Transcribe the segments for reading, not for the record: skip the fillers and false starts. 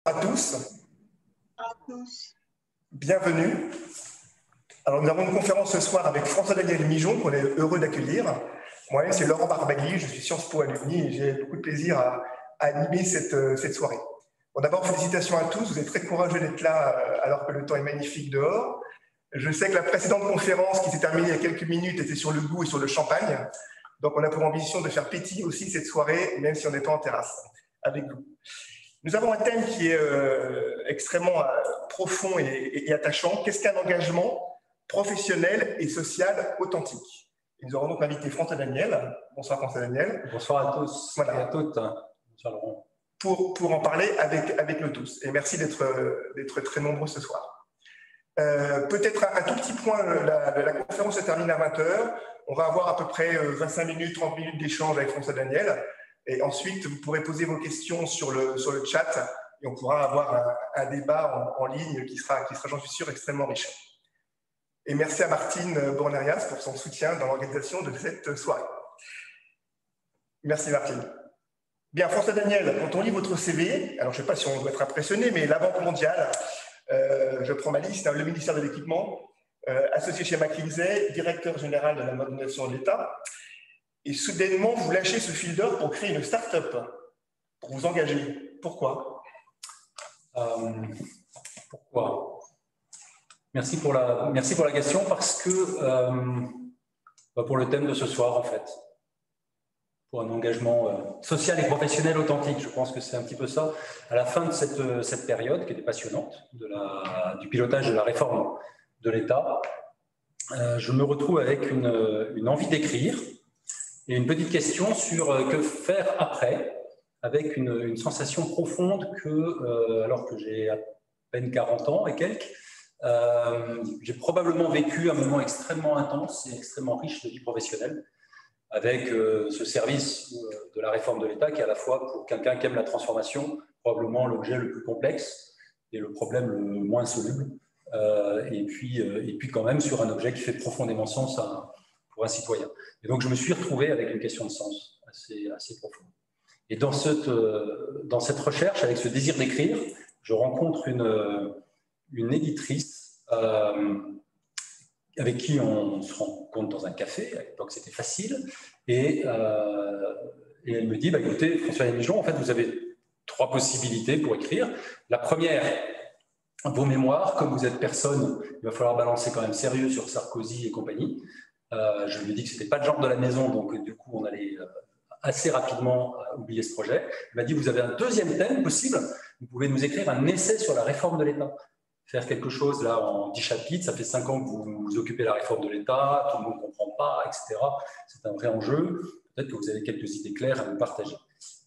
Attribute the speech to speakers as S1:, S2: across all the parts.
S1: À tous,
S2: À tous.
S1: bienvenue. Alors, nous avons une conférence ce soir avec François-Daniel Mijon, qu'on est heureux d'accueillir. Moi-même, c'est Laurent Barbagli, je suis Sciences Po alumni et j'ai beaucoup de plaisir à animer cette soirée. Bon, d'abord, félicitations à tous, vous êtes très courageux d'être là alors que le temps est magnifique dehors. Je sais que la précédente conférence qui s'est terminée il y a quelques minutes était sur le goût et sur le champagne. Donc, on a pour ambition de faire pétiller aussi cette soirée, même si on n'est pas en terrasse, avec vous. Nous avons un thème qui est extrêmement profond et attachant. Qu'est-ce qu'un engagement professionnel et social authentique? Et nous aurons donc invité François-Daniel. Bonsoir François-Daniel.
S3: Bonsoir à tous et à toutes. Bonsoir Laurent.
S1: Pour en parler avec nous tous. Et merci d'être très nombreux ce soir. Peut-être un tout petit point, la conférence se termine à 20h. On va avoir à peu près 25 minutes, 30 minutes d'échange avec François-Daniel. Et ensuite, vous pourrez poser vos questions sur le chat et on pourra avoir un débat en ligne qui sera, j'en suis sûr, extrêmement riche. Et merci à Martine Bornerias pour son soutien dans l'organisation de cette soirée. Merci Martine. Bien, François-Daniel, quand on lit votre CV, alors je ne sais pas si on doit être impressionné, mais la Banque mondiale, je prends ma liste, le ministère de l'Équipement, associé chez McKinsey, directeur général de la modernisation de l'État. Et soudainement, vous lâchez ce fil d'or pour créer une start-up, pour vous engager. Pourquoi?
S3: Pourquoi? Merci pour la question, parce que pour le thème de ce soir, en fait, pour un engagement social et professionnel authentique, je pense que c'est un petit peu ça. À la fin de cette période, qui était passionnante, du pilotage de la réforme de l'État, je me retrouve avec une envie d'écrire, et une petite question sur que faire après, avec une sensation profonde que, alors que j'ai à peine 40 ans et quelques, j'ai probablement vécu un moment extrêmement intense et extrêmement riche de vie professionnelle, avec ce service de la réforme de l'État qui est à la fois, pour quelqu'un qui aime la transformation, probablement l'objet le plus complexe et le problème le moins soluble, et puis quand même sur un objet qui fait profondément sens pour un citoyen. Et donc, je me suis retrouvé avec une question de sens assez profonde. Et dans cette recherche, avec ce désir d'écrire, je rencontre une éditrice avec qui on se rencontre dans un café. À l'époque, c'était facile. Et elle me dit, écoutez, François-Daniel Mijon, en fait, vous avez 3 possibilités pour écrire. La première, vos mémoires. Comme vous êtes personne, il va falloir balancer quand même sérieux sur Sarkozy et compagnie. Je lui ai dit que ce n'était pas le genre de la maison, donc du coup, on allait assez rapidement oublier ce projet. Il m'a dit, vous avez un deuxième thème possible, vous pouvez nous écrire un essai sur la réforme de l'État. Faire quelque chose là en 10 chapitres, ça fait 5 ans que vous occupez la réforme de l'État, tout le monde ne comprend pas, etc. C'est un vrai enjeu, peut-être que vous avez quelques idées claires à nous partager.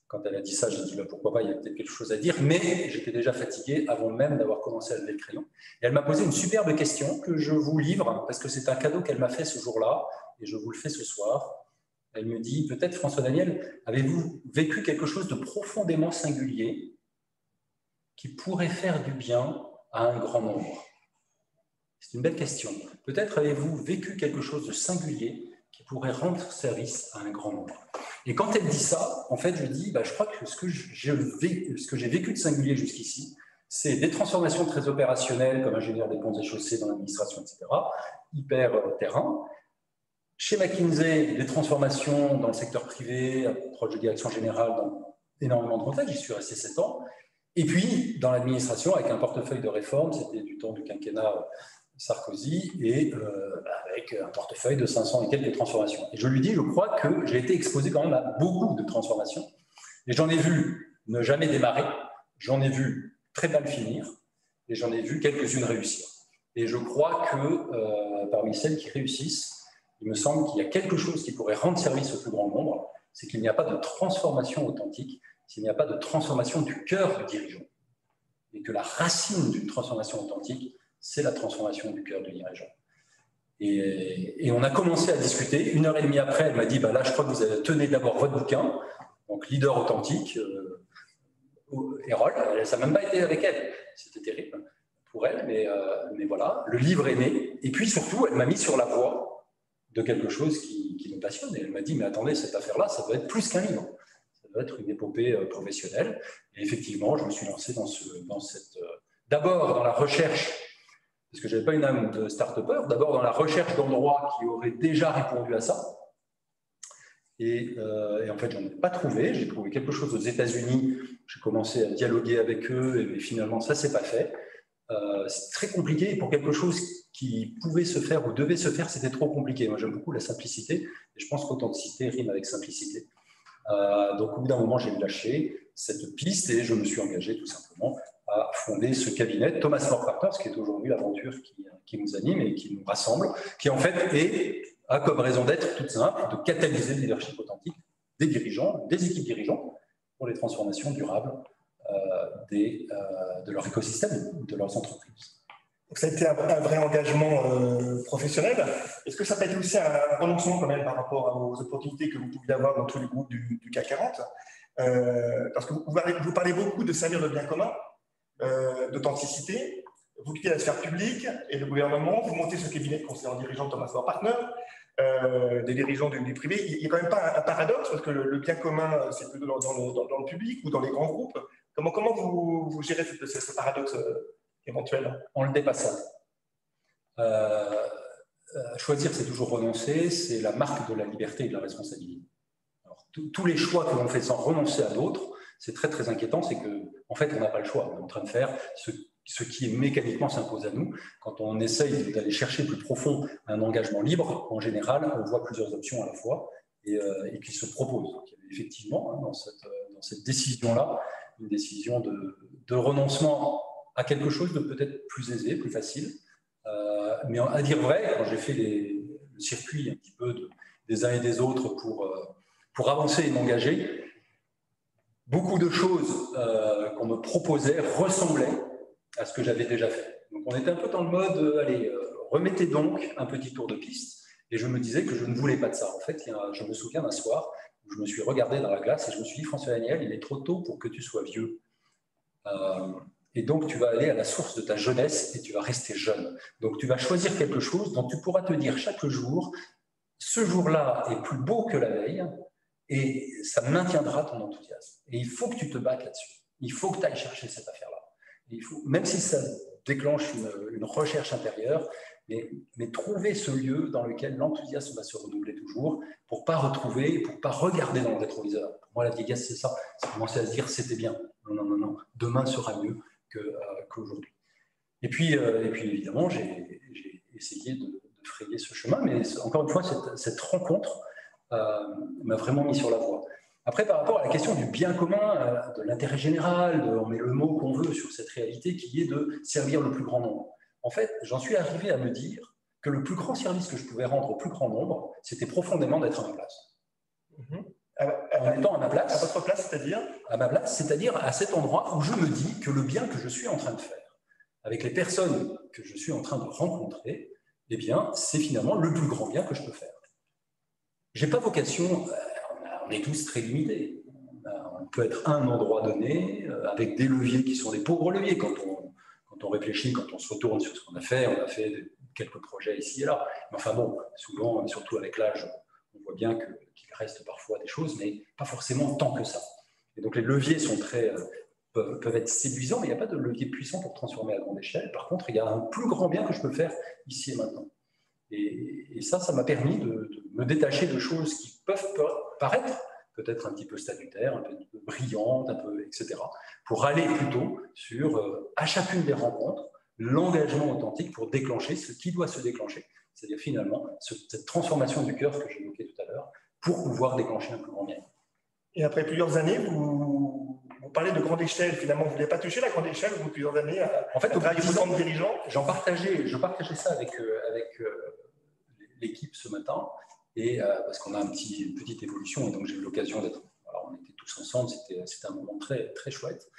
S3: Quand elle a dit ça, j'ai dit pourquoi pas, il y a peut-être quelque chose à dire, mais j'étais déjà fatigué avant même d'avoir commencé à lever le crayon. Et elle m'a posé une superbe question que je vous livre, parce que c'est un cadeau qu'elle m'a fait ce jour-là, et je vous le fais ce soir. Elle me dit, peut-être François-Daniel, avez-vous vécu quelque chose de profondément singulier qui pourrait faire du bien à un grand nombre? C'est une belle question. Peut-être avez-vous vécu quelque chose de singulier qui pourrait rendre service à un grand nombre. Et quand elle dit ça, en fait, je dis, je crois que ce que j'ai vécu de singulier jusqu'ici, c'est des transformations très opérationnelles, comme ingénieur des ponts et chaussées dans l'administration, etc., hyper terrain. Chez McKinsey, des transformations dans le secteur privé, proche de direction générale, dans énormément de contextes, j'y suis resté 7 ans. Et puis, dans l'administration, avec un portefeuille de réformes, c'était du temps du quinquennat Sarkozy, et avec un portefeuille de 500 et quelques transformations. Et je lui dis, je crois que j'ai été exposé quand même à beaucoup de transformations. Et j'en ai vu ne jamais démarrer, j'en ai vu très mal finir, et j'en ai vu quelques-unes réussir. Et je crois que parmi celles qui réussissent, il me semble qu'il y a quelque chose qui pourrait rendre service au plus grand nombre, c'est qu'il n'y a pas de transformation authentique, s'il n'y a pas de transformation du cœur du dirigeant. Et que la racine d'une transformation authentique, c'est la transformation du cœur du dirigeant. Et on a commencé à discuter. 1h30 après, elle m'a dit, là, je crois que vous tenez d'abord votre bouquin, donc Leader authentique, Erol. Ça n'a même pas été avec elle. C'était terrible pour elle, mais voilà, le livre est né. Et puis surtout, elle m'a mis sur la voie de quelque chose qui me passionne. Et elle m'a dit, mais attendez, cette affaire-là, ça doit être plus qu'un livre. Ça doit être une épopée professionnelle. Et effectivement, je me suis lancé d'abord dans la recherche, parce que je n'avais pas une âme de start-upper, d'abord dans la recherche d'endroits qui auraient déjà répondu à ça. Et en fait, je n'en ai pas trouvé. J'ai trouvé quelque chose aux États-Unis. J'ai commencé à dialoguer avec eux, mais finalement, ça ne s'est pas fait. C'est très compliqué. Et pour quelque chose qui pouvait se faire ou devait se faire, c'était trop compliqué. Moi, j'aime beaucoup la simplicité. Et je pense qu'authenticité rime avec simplicité. Donc, au bout d'un moment, j'ai lâché cette piste et je me suis engagé tout simplement à fonder ce cabinet Thomas More Partners, qui est aujourd'hui l'aventure qui nous anime et qui nous rassemble, qui en fait a comme raison d'être toute simple de catalyser le leadership authentique des dirigeants, des équipes dirigeantes pour les transformations durables de leur écosystème, de leurs entreprises.
S1: Donc ça a été un vrai engagement professionnel. Est-ce que ça peut être aussi un renoncement quand même par rapport aux opportunités que vous pouviez avoir dans tous les groupes du CAC 40 parce que vous parlez beaucoup de servir le bien commun, d'authenticité. Vous quittez la sphère publique et le gouvernement, vous montez ce cabinet de conseillers dirigeants Thomas More Partners, des dirigeants du privé. Il n'y a quand même pas un paradoxe parce que le bien commun, c'est plutôt dans le public ou dans les grands groupes. Comment vous gérez ce paradoxe éventuel?
S3: On le dépasse. Choisir, c'est toujours renoncer, c'est la marque de la liberté et de la responsabilité. Alors, tous les choix que l'on fait sans renoncer à d'autres, c'est très très inquiétant, c'est qu'en fait, on n'a pas le choix. On est en train de faire ce qui mécaniquement s'impose à nous. Quand on essaye d'aller chercher plus profond un engagement libre, en général, on voit plusieurs options à la fois et qui se proposent. Donc, effectivement, dans cette décision-là, une décision de renoncement à quelque chose de peut-être plus aisé, plus facile. Mais à dire vrai, quand j'ai fait le circuit un petit peu des uns et des autres pour avancer et m'engager, beaucoup de choses qu'on me proposait ressemblaient à ce que j'avais déjà fait. Donc on était un peu dans le mode, allez, remettez donc un petit tour de piste. Et je me disais que je ne voulais pas de ça. En fait, je me souviens d'un soir où je me suis regardé dans la glace et je me suis dit, François Daniel, il est trop tôt pour que tu sois vieux. Et donc, tu vas aller à la source de ta jeunesse et tu vas rester jeune. Donc, tu vas choisir quelque chose dont tu pourras te dire chaque jour, ce jour-là est plus beau que la veille et ça maintiendra ton enthousiasme. Et il faut que tu te battes là-dessus. Il faut que tu ailles chercher cette affaire-là. Même si ça déclenche une recherche intérieure, mais trouver ce lieu dans lequel l'enthousiasme va se renouveler toujours pour ne pas retrouver, pour ne pas regarder dans le rétroviseur. Pour moi, la vieillesse, c'est ça. C'est commencer à se dire, c'était bien. Non. Demain sera mieux qu'aujourd'hui. Et puis évidemment, j'ai essayé de frayer ce chemin, mais encore une fois, cette rencontre m'a vraiment mis sur la voie. Après, par rapport à la question du bien commun, de l'intérêt général, on met le mot qu'on veut sur cette réalité qui est de servir le plus grand nombre. En fait, j'en suis arrivé à me dire que le plus grand service que je pouvais rendre au plus grand nombre, c'était profondément d'être à ma place. En étant à ma place.
S1: À votre place, c'est-à-dire?
S3: À ma place, c'est-à-dire à cet endroit où je me dis que le bien que je suis en train de faire, avec les personnes que je suis en train de rencontrer, eh bien, c'est finalement le plus grand bien que je peux faire. Je n'ai pas vocation, on est tous très limités. On peut être à un endroit donné, avec des leviers qui sont des pauvres leviers. Quand on réfléchit, quand on se retourne sur ce qu'on a fait quelques projets ici et là. Mais enfin bon, souvent, surtout avec l'âge, on voit bien qu'il reste parfois des choses, mais pas forcément tant que ça. Et donc les leviers sont peuvent être séduisants, mais il n'y a pas de levier puissant pour transformer à grande échelle. Par contre, il y a un plus grand bien que je peux faire ici et maintenant. Et ça m'a permis de me détacher de choses qui peuvent paraître peut-être un petit peu statutaires, un peu brillantes, etc., pour aller plutôt sur, à chacune des rencontres, l'engagement authentique pour déclencher ce qui doit se déclencher. C'est-à-dire finalement cette transformation du cœur que j'évoquais tout à l'heure, pour pouvoir déclencher un plus grand bien.
S1: Et après plusieurs années, vous parlez de grande échelle. Finalement, vous ne voulez pas toucher la grande échelle au bout de plusieurs années
S3: en fait, au
S1: travailler pour de dirigeants.
S3: Je partageais ça avec l'équipe ce matin, et parce qu'on a une petite évolution, et donc j'ai eu l'occasion d'être. Alors, on était tous ensemble, c'était un moment très, très chouette.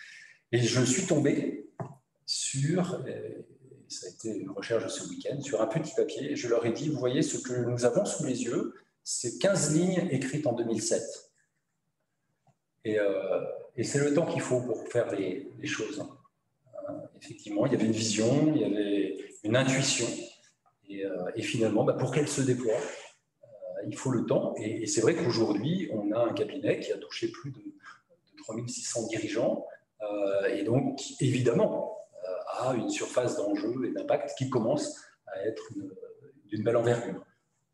S3: Et je suis tombé sur, ça a été une recherche de ce week-end, sur un petit papier, et je leur ai dit, vous voyez, ce que nous avons sous les yeux, c'est 15 lignes écrites en 2007. Et c'est le temps qu'il faut pour faire les choses. Effectivement, il y avait une vision, il y avait une intuition, et finalement, pour qu'elle se déploie, il faut le temps. Et c'est vrai qu'aujourd'hui, on a un cabinet qui a touché plus de 3600 dirigeants et donc, qui, évidemment, a une surface d'enjeu et d'impact qui commence à être d'une belle envergure.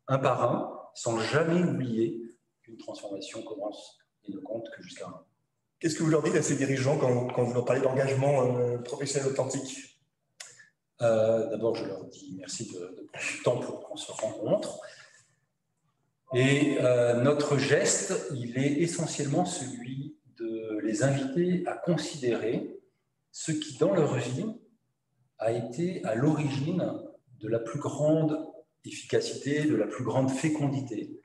S3: Un par un, sans jamais oublier qu'une transformation commence et ne compte que jusqu'à un.
S1: Qu'est-ce que vous leur dites à ces dirigeants quand vous leur parlez d'engagement professionnel authentique?
S3: D'abord, je leur dis merci de prendre du temps pour qu'on se rencontre. Et notre geste, il est essentiellement celui de les inviter à considérer ce qui, dans leur vie, a été à l'origine de la plus grande efficacité, de la plus grande fécondité.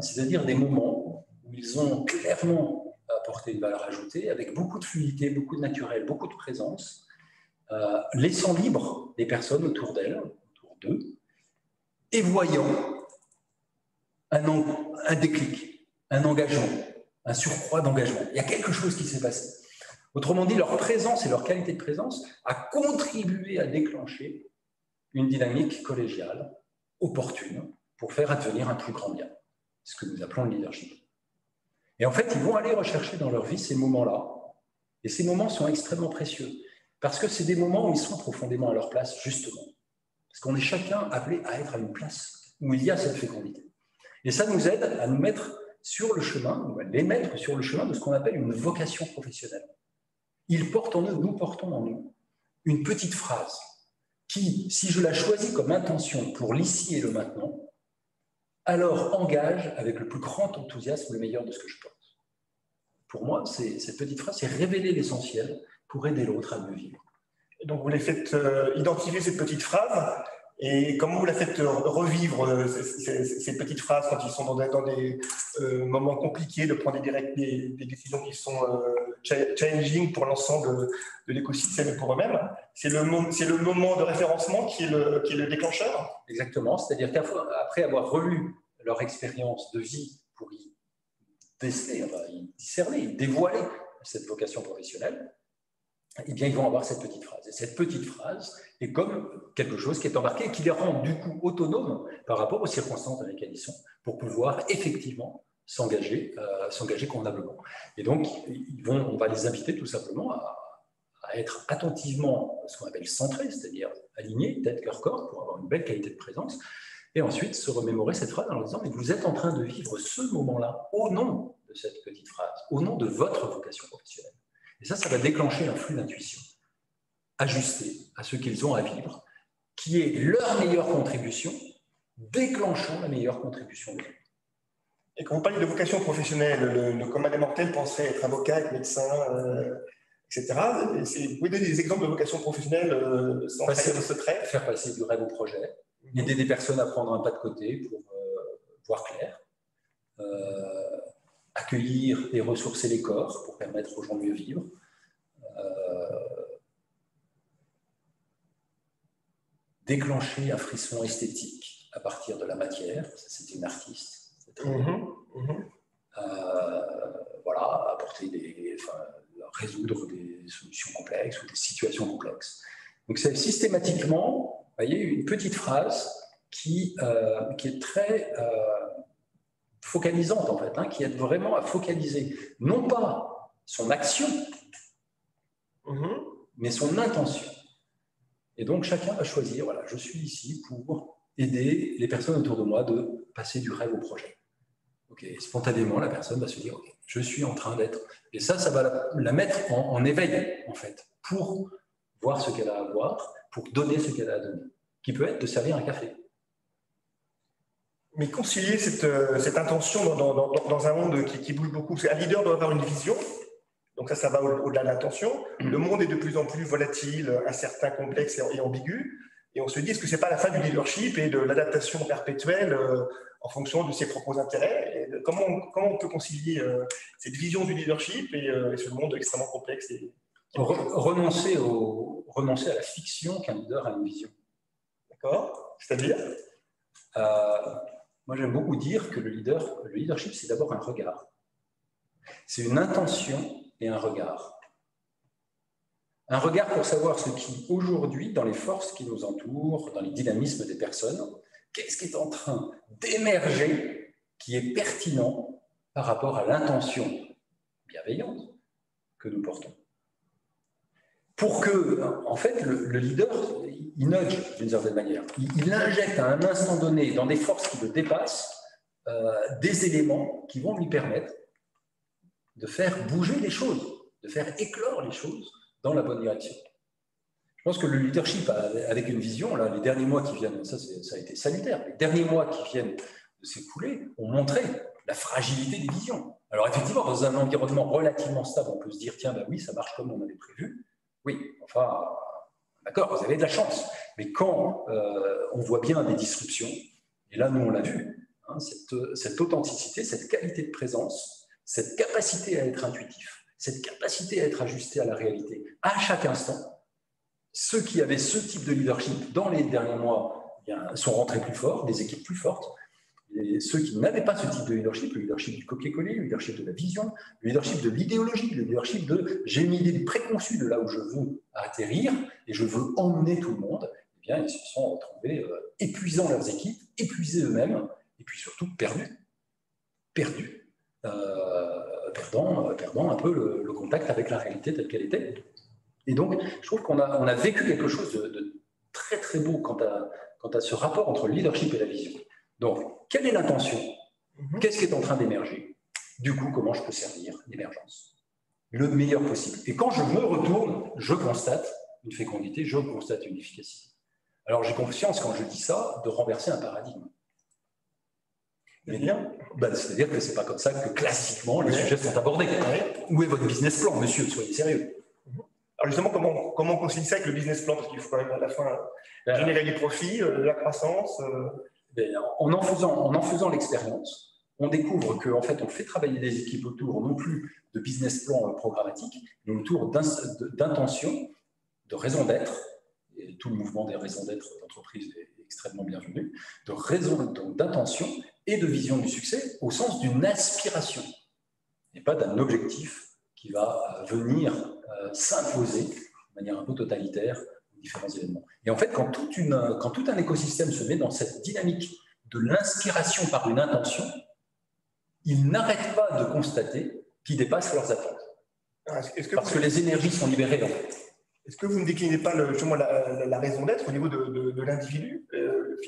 S3: C'est-à-dire des moments où ils ont clairement apporté une valeur ajoutée, avec beaucoup de fluidité, beaucoup de naturel, beaucoup de présence, laissant libre les personnes autour d'elles, autour d'eux, et voyant un déclic, un engagement, un surcroît d'engagement. Il y a quelque chose qui s'est passé. Autrement dit, leur présence et leur qualité de présence a contribué à déclencher une dynamique collégiale opportune pour faire advenir un plus grand bien, ce que nous appelons le leadership. Et en fait, ils vont aller rechercher dans leur vie ces moments-là, et ces moments sont extrêmement précieux, parce que c'est des moments où ils sont profondément à leur place, justement. Parce qu'on est chacun appelé à être à une place où il y a cette fécondité. Et ça nous aide à nous mettre sur le chemin, ou à les mettre sur le chemin de ce qu'on appelle une vocation professionnelle. Ils portent en eux, nous portons en nous, une petite phrase qui, si je la choisis comme intention pour l'ici et le maintenant, alors engage avec le plus grand enthousiasme le meilleur de ce que je porte. Pour moi, cette petite phrase, c'est révéler l'essentiel pour aider l'autre à mieux vivre.
S1: Et donc, vous les faites identifier cette petite phrase, et comment vous la faites revivre, ces petites phrases, quand ils sont dans des moments compliqués, de prendre des décisions qui sont challenging pour l'ensemble de l'écosystème et pour eux-mêmes. C'est le moment de référencement qui est le déclencheur.
S3: Exactement, c'est-à-dire qu'après avoir relu leur expérience de vie pour y déceler, y discerner, y dévoiler cette vocation professionnelle, eh bien, ils vont avoir cette petite phrase. Et cette petite phrase est comme quelque chose qui est embarqué et qui les rend du coup autonomes par rapport aux circonstances dans lesquelles ils sont pour pouvoir effectivement s'engager convenablement. Et donc, on va les inviter tout simplement à être attentivement ce qu'on appelle centrés, c'est-à-dire alignés, tête, cœur, corps, pour avoir une belle qualité de présence. Et ensuite, se remémorer cette phrase en leur disant « Mais vous êtes en train de vivre ce moment-là au nom de cette petite phrase, au nom de votre vocation professionnelle. » Et ça va déclencher un flux d'intuition ajusté à ce qu'ils ont à vivre, qui est leur meilleure contribution, déclenchant la meilleure contribution de l'autre.
S1: Et quand vous parlez de vocation professionnelle, le commun des mortels penserait être avocat, être médecin, etc. Vous pouvez donner des exemples de vocation professionnelle sans trahir de secret?
S3: Faire passer du rêve au projet, aider des personnes à prendre un pas de côté pour voir clair, accueillir et ressourcer les corps pour permettre aux gens de mieux vivre, déclencher un frisson esthétique à partir de la matière, c'est une artiste, voilà, apporter résoudre des solutions complexes ou des situations complexes. Donc c'est systématiquement, vous voyez, une petite phrase qui est très focalisante en fait, qui aide vraiment à focaliser non pas son action, mais son intention. Et donc chacun va choisir, voilà, je suis ici pour aider les personnes autour de moi de passer du rêve au projet. Okay. Spontanément, la personne va se dire, okay, je suis en train d'être... Et ça va la mettre en éveil, en fait, pour voir ce qu'elle a à voir, pour donner ce qu'elle a à donner, qui peut être de servir un café.
S1: Mais concilier cette intention dans un monde qui bouge beaucoup, parce qu'un leader doit avoir une vision, donc ça va au-delà de l'intention. Le monde est de plus en plus volatile, incertain, complexe et ambigu, et on se dit, est-ce que ce n'est pas la fin du leadership et de l'adaptation perpétuelle en fonction de ses propres intérêts? Et comment on peut concilier cette vision du leadership et ce monde extrêmement complexe
S3: renoncer à la fiction qu'un leader a une vision.
S1: D'accord? C'est-à-dire
S3: moi, j'aime beaucoup dire que le leadership, c'est d'abord un regard. C'est une intention et un regard. Un regard pour savoir ce qui, aujourd'hui, dans les forces qui nous entourent, dans les dynamismes des personnes, qu'est-ce qui est en train d'émerger qui est pertinent par rapport à l'intention bienveillante que nous portons. Pour que, en fait, le leader, il nudge d'une certaine manière. Il injecte à un instant donné, dans des forces qui le dépassent, des éléments qui vont lui permettre de faire bouger les choses, de faire éclore les choses dans la bonne direction. Je pense que le leadership avec une vision, là, les derniers mois qui viennent, ça a été salutaire, les derniers mois qui viennent de s'écouler ont montré la fragilité des visions. Alors effectivement, dans un environnement relativement stable, on peut se dire, tiens, ben oui, ça marche comme on avait prévu. Oui, enfin, d'accord, vous avez de la chance. Mais quand on voit bien des disruptions, et là, nous, on l'a vu, hein, cette authenticité, cette qualité de présence, cette capacité à être intuitif, cette capacité à être ajusté à la réalité, à chaque instant, ceux qui avaient ce type de leadership dans les derniers mois sont rentrés plus forts, des équipes plus fortes. Et ceux qui n'avaient pas ce type de leadership, le leadership du copier-coller, le leadership de la vision, le leadership de l'idéologie, le leadership de j'ai une idée préconçue de là où je veux atterrir et je veux emmener tout le monde, eh bien, ils se sont retrouvés épuisant leurs équipes, épuisés eux-mêmes, et puis surtout perdant un peu le contact avec la réalité telle qu'elle était. Et donc, je trouve qu'on a vécu quelque chose de très très beau quant à ce rapport entre le leadership et la vision. Donc, quelle est l'intention? Qu'est-ce qui est en train d'émerger? Du coup, comment je peux servir l'émergence le meilleur possible? Et quand je me retourne, je constate une fécondité, je constate une efficacité. Alors, j'ai confiance, quand je dis ça, de renverser un paradigme. C'est-à-dire que ce n'est pas comme ça que, classiquement, les sujets sont abordés. Où est votre business plan, monsieur? Soyez sérieux.
S1: Alors justement, comment on concilie ça avec le business plan? Parce qu'il faut quand même à la fin générer les profits, la croissance.
S3: En faisant l'expérience, on découvre qu'en fait, on fait travailler des équipes autour non plus de business plan programmatique, mais autour d'intention, de raison d'être, et tout le mouvement des raisons d'être d'entreprise est extrêmement bienvenu, d'intention et de vision du succès au sens d'une aspiration, et pas d'un objectif qui va venir s'imposer de manière un peu totalitaire aux différents événements. Et en fait, quand tout un écosystème se met dans cette dynamique de l'inspiration par une intention, ils n'arrêtent pas de constater qu'ils dépassent leurs attentes. Parce que les énergies sont libérées, en fait.
S1: Est-ce que vous ne déclinez pas la raison d'être au niveau de l'individu?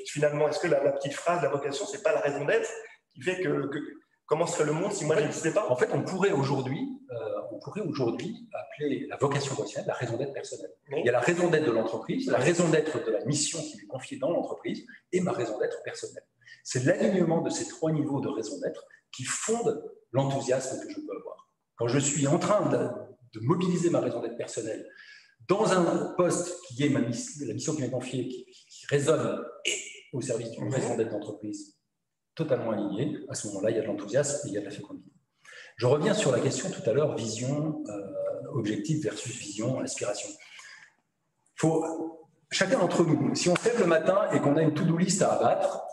S1: Finalement, est-ce que la petite phrase, la vocation, ce n'est pas la raison d'être qui fait que comment serait le monde si moi je n'existais pas?
S3: En fait, on pourrait aujourd'hui appeler la vocation professionnelle la raison d'être personnelle. Oui. Il y a la raison d'être de l'entreprise, la raison d'être de la mission qui lui est confiée dans l'entreprise et ma raison d'être personnelle. C'est l'alignement de ces trois niveaux de raison d'être qui fonde l'enthousiasme que je peux avoir. Quand je suis en train de mobiliser ma raison d'être personnelle dans un poste qui est la mission qui m'est confiée, qui résonne et au service d'une raison d'être d'entreprise totalement alignée, à ce moment-là, il y a de l'enthousiasme et il y a de la fécondité. Je reviens sur la question tout à l'heure, vision, objectif versus vision, aspiration. Chacun d'entre nous, si on se lève le matin et qu'on a une to-do list à abattre,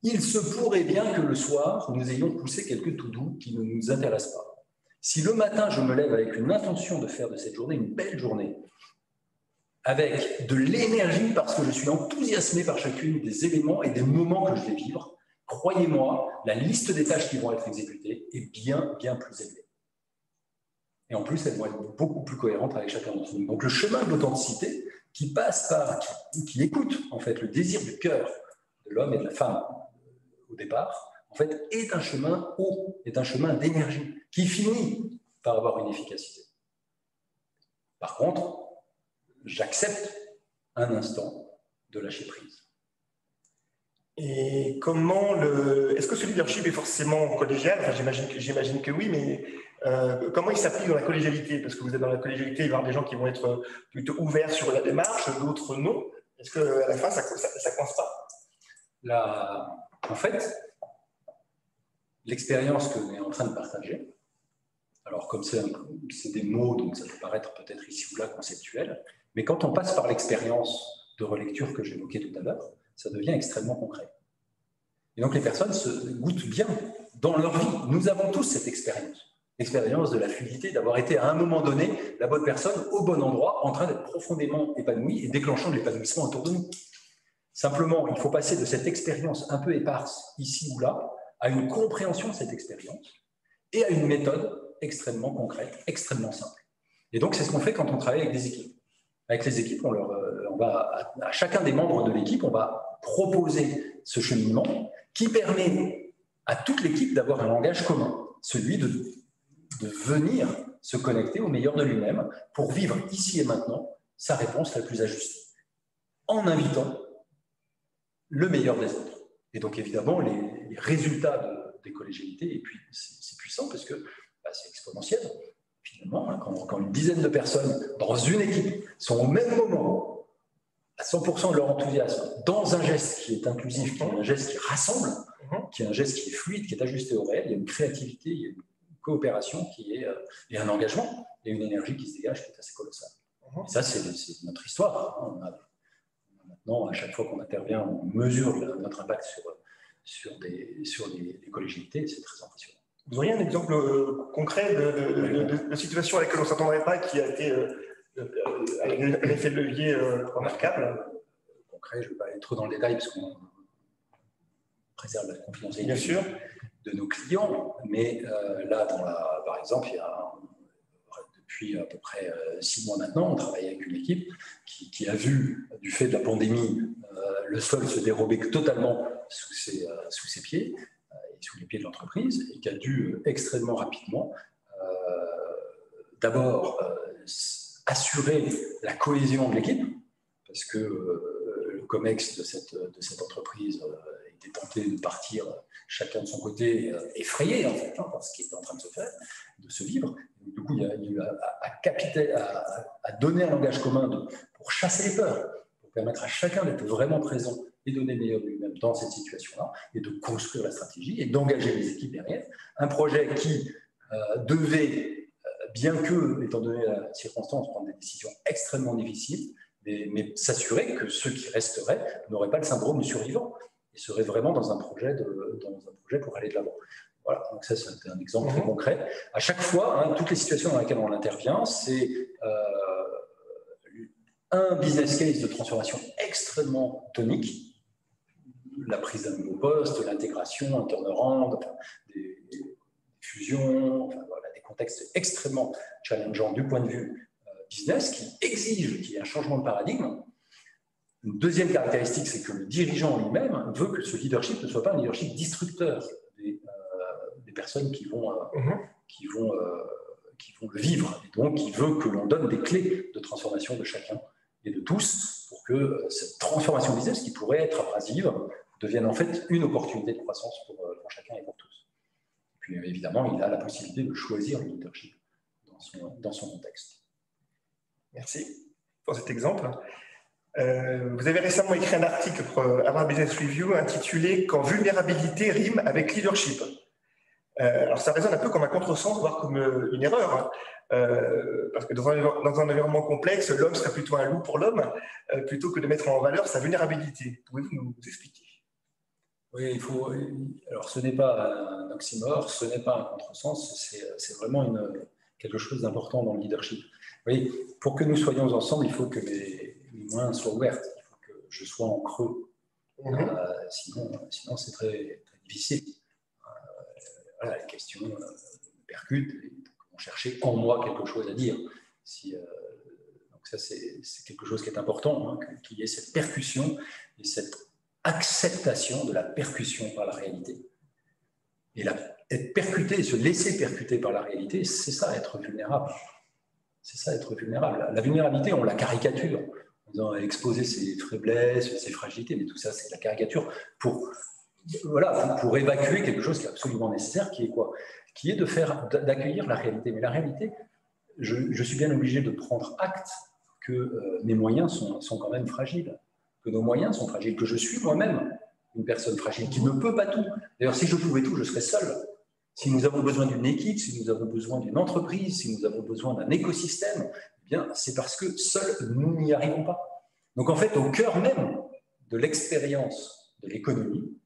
S3: il se pourrait bien que le soir, nous ayons poussé quelques to-do qui ne nous intéressent pas. Si le matin, je me lève avec une intention de faire de cette journée une belle journée, avec de l'énergie parce que je suis enthousiasmé par chacune des éléments et des moments que je vais vivre, croyez-moi, la liste des tâches qui vont être exécutées est bien, bien plus élevée. Et en plus, elles vont être beaucoup plus cohérentes avec chacun d'entre nous. Donc le chemin de l'authenticité qui passe par, qui écoute en fait le désir du cœur de l'homme et de la femme au départ, en fait, est un chemin haut, est un chemin d'énergie qui finit par avoir une efficacité. Par contre, j'accepte un instant de lâcher prise.
S1: Et comment est-ce que ce leadership est forcément collégial? Enfin, j'imagine que oui, mais comment il s'applique dans la collégialité? Parce que vous êtes dans la collégialité, il va y avoir des gens qui vont être plutôt ouverts sur la démarche, d'autres non. Est-ce qu'à la fin, ça ne coince pas?
S3: En fait, l'expérience que l'on est en train de partager, alors comme c'est des mots, donc ça peut paraître peut-être ici ou là conceptuel, mais quand on passe par l'expérience de relecture que j'évoquais tout à l'heure, ça devient extrêmement concret. Et donc les personnes se goûtent bien dans leur vie. Nous avons tous cette expérience. L'expérience de la fluidité, d'avoir été à un moment donné la bonne personne au bon endroit, en train d'être profondément épanoui et déclenchant de l'épanouissement autour de nous. Simplement, il faut passer de cette expérience un peu éparse, ici ou là, à une compréhension de cette expérience et à une méthode extrêmement concrète, extrêmement simple. Et donc, c'est ce qu'on fait quand on travaille avec des équipes. Avec les équipes, on va, à chacun des membres de l'équipe, on va proposer ce cheminement qui permet à toute l'équipe d'avoir un langage commun, celui de venir se connecter au meilleur de lui-même pour vivre ici et maintenant sa réponse la plus ajustée, en invitant le meilleur des autres. Et donc, évidemment, les résultats des collégialités, et puis c'est puissant parce que c'est exponentiel. Finalement, hein, quand une dizaine de personnes dans une équipe sont au même moment, à 100% de leur enthousiasme, dans un geste qui est inclusif, qui est un geste qui rassemble, qui est un geste qui est fluide, qui est ajusté au réel, il y a une créativité, il y a une coopération et un engagement, et une énergie qui se dégage qui est assez colossale. Et ça, c'est notre histoire. Maintenant, à chaque fois qu'on intervient, on mesure notre impact sur les collégialités, c'est très impressionnant.
S1: Vous auriez un exemple concret de situation à laquelle on ne s'attendrait pas, qui a été un effet de levier remarquable?
S3: Concret, je ne vais pas aller trop dans le détail parce qu'on préserve la confidentialité de nos clients, mais là, par exemple, depuis à peu près 6 mois maintenant, on travaille avec une équipe qui a vu, du fait de la pandémie, le sol se dérober totalement sous ses pieds, et sous les pieds de l'entreprise, et qui a dû extrêmement rapidement d'abord assurer la cohésion de l'équipe, parce que le COMEX de cette entreprise était tenté de partir chacun de son côté, effrayé en fait, par ce qui était en train de se vivre. Et du coup, il y a eu à donner un langage commun pour chasser les peurs, pour permettre à chacun d'être vraiment présent et donner le meilleur de lui-même dans cette situation-là, et de construire la stratégie et d'engager les équipes derrière. Un projet qui devait, bien que, étant donné la circonstance, prendre des décisions extrêmement difficiles, mais s'assurer que ceux qui resteraient n'auraient pas le syndrome du survivant et seraient vraiment dans un projet pour aller de l'avant. Voilà, donc ça, c'est un exemple très concret. À chaque fois, hein, toutes les situations dans lesquelles on intervient, c'est un business case de transformation extrêmement tonique, la prise d'un nouveau poste, l'intégration, un turnaround, enfin, des fusions, enfin, voilà, des contextes extrêmement challengeants du point de vue business qui exigent qu'il y ait un changement de paradigme. Une deuxième caractéristique, c'est que le dirigeant lui-même veut que ce leadership ne soit pas un leadership destructeur des personnes qui vont le vivre. Et donc, il veut que l'on donne des clés de transformation de chacun et de tous pour que cette transformation business, qui pourrait être abrasive, devienne en fait une opportunité de croissance pour chacun et pour tous. Et puis, évidemment, il a la possibilité de choisir le leadership dans son contexte.
S1: Merci pour cet exemple. Vous avez récemment écrit un article pour Harvard Business Review intitulé « Quand vulnérabilité rime avec leadership ». Alors ça résonne un peu comme un contresens, voire comme une erreur, hein, parce que dans un environnement complexe, l'homme serait plutôt un loup pour l'homme, plutôt que de mettre en valeur sa vulnérabilité. Pouvez-vous nous expliquer?
S3: Oui, il faut. Alors, ce n'est pas un oxymore, ce n'est pas un contresens, c'est vraiment quelque chose d'important dans le leadership. Oui, pour que nous soyons ensemble, il faut que les mains soient ouvertes, il faut que je sois en creux. Sinon c'est très, très difficile. Voilà, les questions me percutent et vont chercher en moi quelque chose à dire. Donc ça, c'est quelque chose qui est important, hein, qu'il y ait cette percussion et cette acceptation de la percussion par la réalité. Et être percuté, se laisser percuter par la réalité, c'est ça, être vulnérable. C'est ça, être vulnérable. La vulnérabilité, on la caricature, en disant exposer ses faiblesses, ses fragilités, mais tout ça, c'est la caricature pour évacuer quelque chose qui est absolument nécessaire, qui est quoi? Qui est d'accueillir la réalité. Mais la réalité, je suis bien obligé de prendre acte que mes moyens sont quand même fragiles, que nos moyens sont fragiles, que je suis moi-même une personne fragile, qui ne peut pas tout. D'ailleurs, si je pouvais tout, je serais seul. Si nous avons besoin d'une équipe, si nous avons besoin d'une entreprise, si nous avons besoin d'un écosystème, eh bien, c'est parce que seuls, nous n'y arrivons pas. Donc, en fait, au cœur même de l'expérience de l'économie,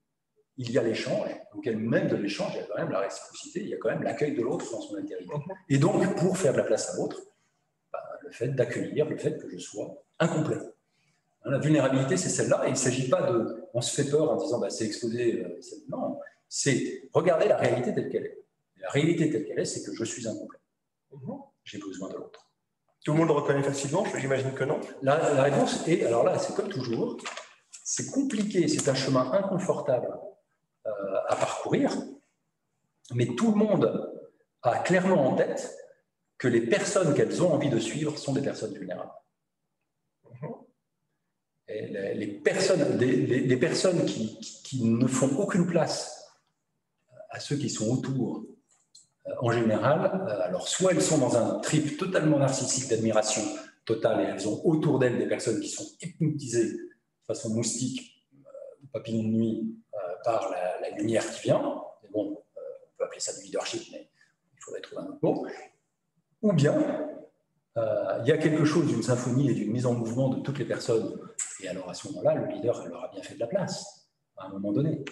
S3: il y a l'échange, auquel même de l'échange, il y a quand même la réciprocité, il y a quand même l'accueil de l'autre dans son altérité. Et donc, pour faire de la place à l'autre, le fait d'accueillir, le fait que je sois incomplet. La vulnérabilité, c'est celle-là. Et il ne s'agit pas de... On se fait peur en disant c'est exposé. Non, c'est regarder la réalité telle qu'elle est. Et la réalité telle qu'elle est, c'est que je suis incomplet. J'ai besoin de l'autre.
S1: Tout le monde le reconnaît facilement, j'imagine que non.
S3: La réponse est, alors là, c'est comme toujours, c'est compliqué, c'est un chemin inconfortable à parcourir, mais tout le monde a clairement en tête que les personnes qu'elles ont envie de suivre sont des personnes vulnérables. Et les personnes qui ne font aucune place à ceux qui sont autour, en général, alors soit elles sont dans un trip totalement narcissique d'admiration totale et elles ont autour d'elles des personnes qui sont hypnotisées de façon moustique, papillon de nuit, par la lumière qui vient. Mais bon, on peut appeler ça du leadership, mais il faudrait trouver un autre mot. Ou bien, il y a quelque chose d'une symphonie et d'une mise en mouvement de toutes les personnes. Et alors, à ce moment-là, le leader leur a bien fait de la place, à un moment donné.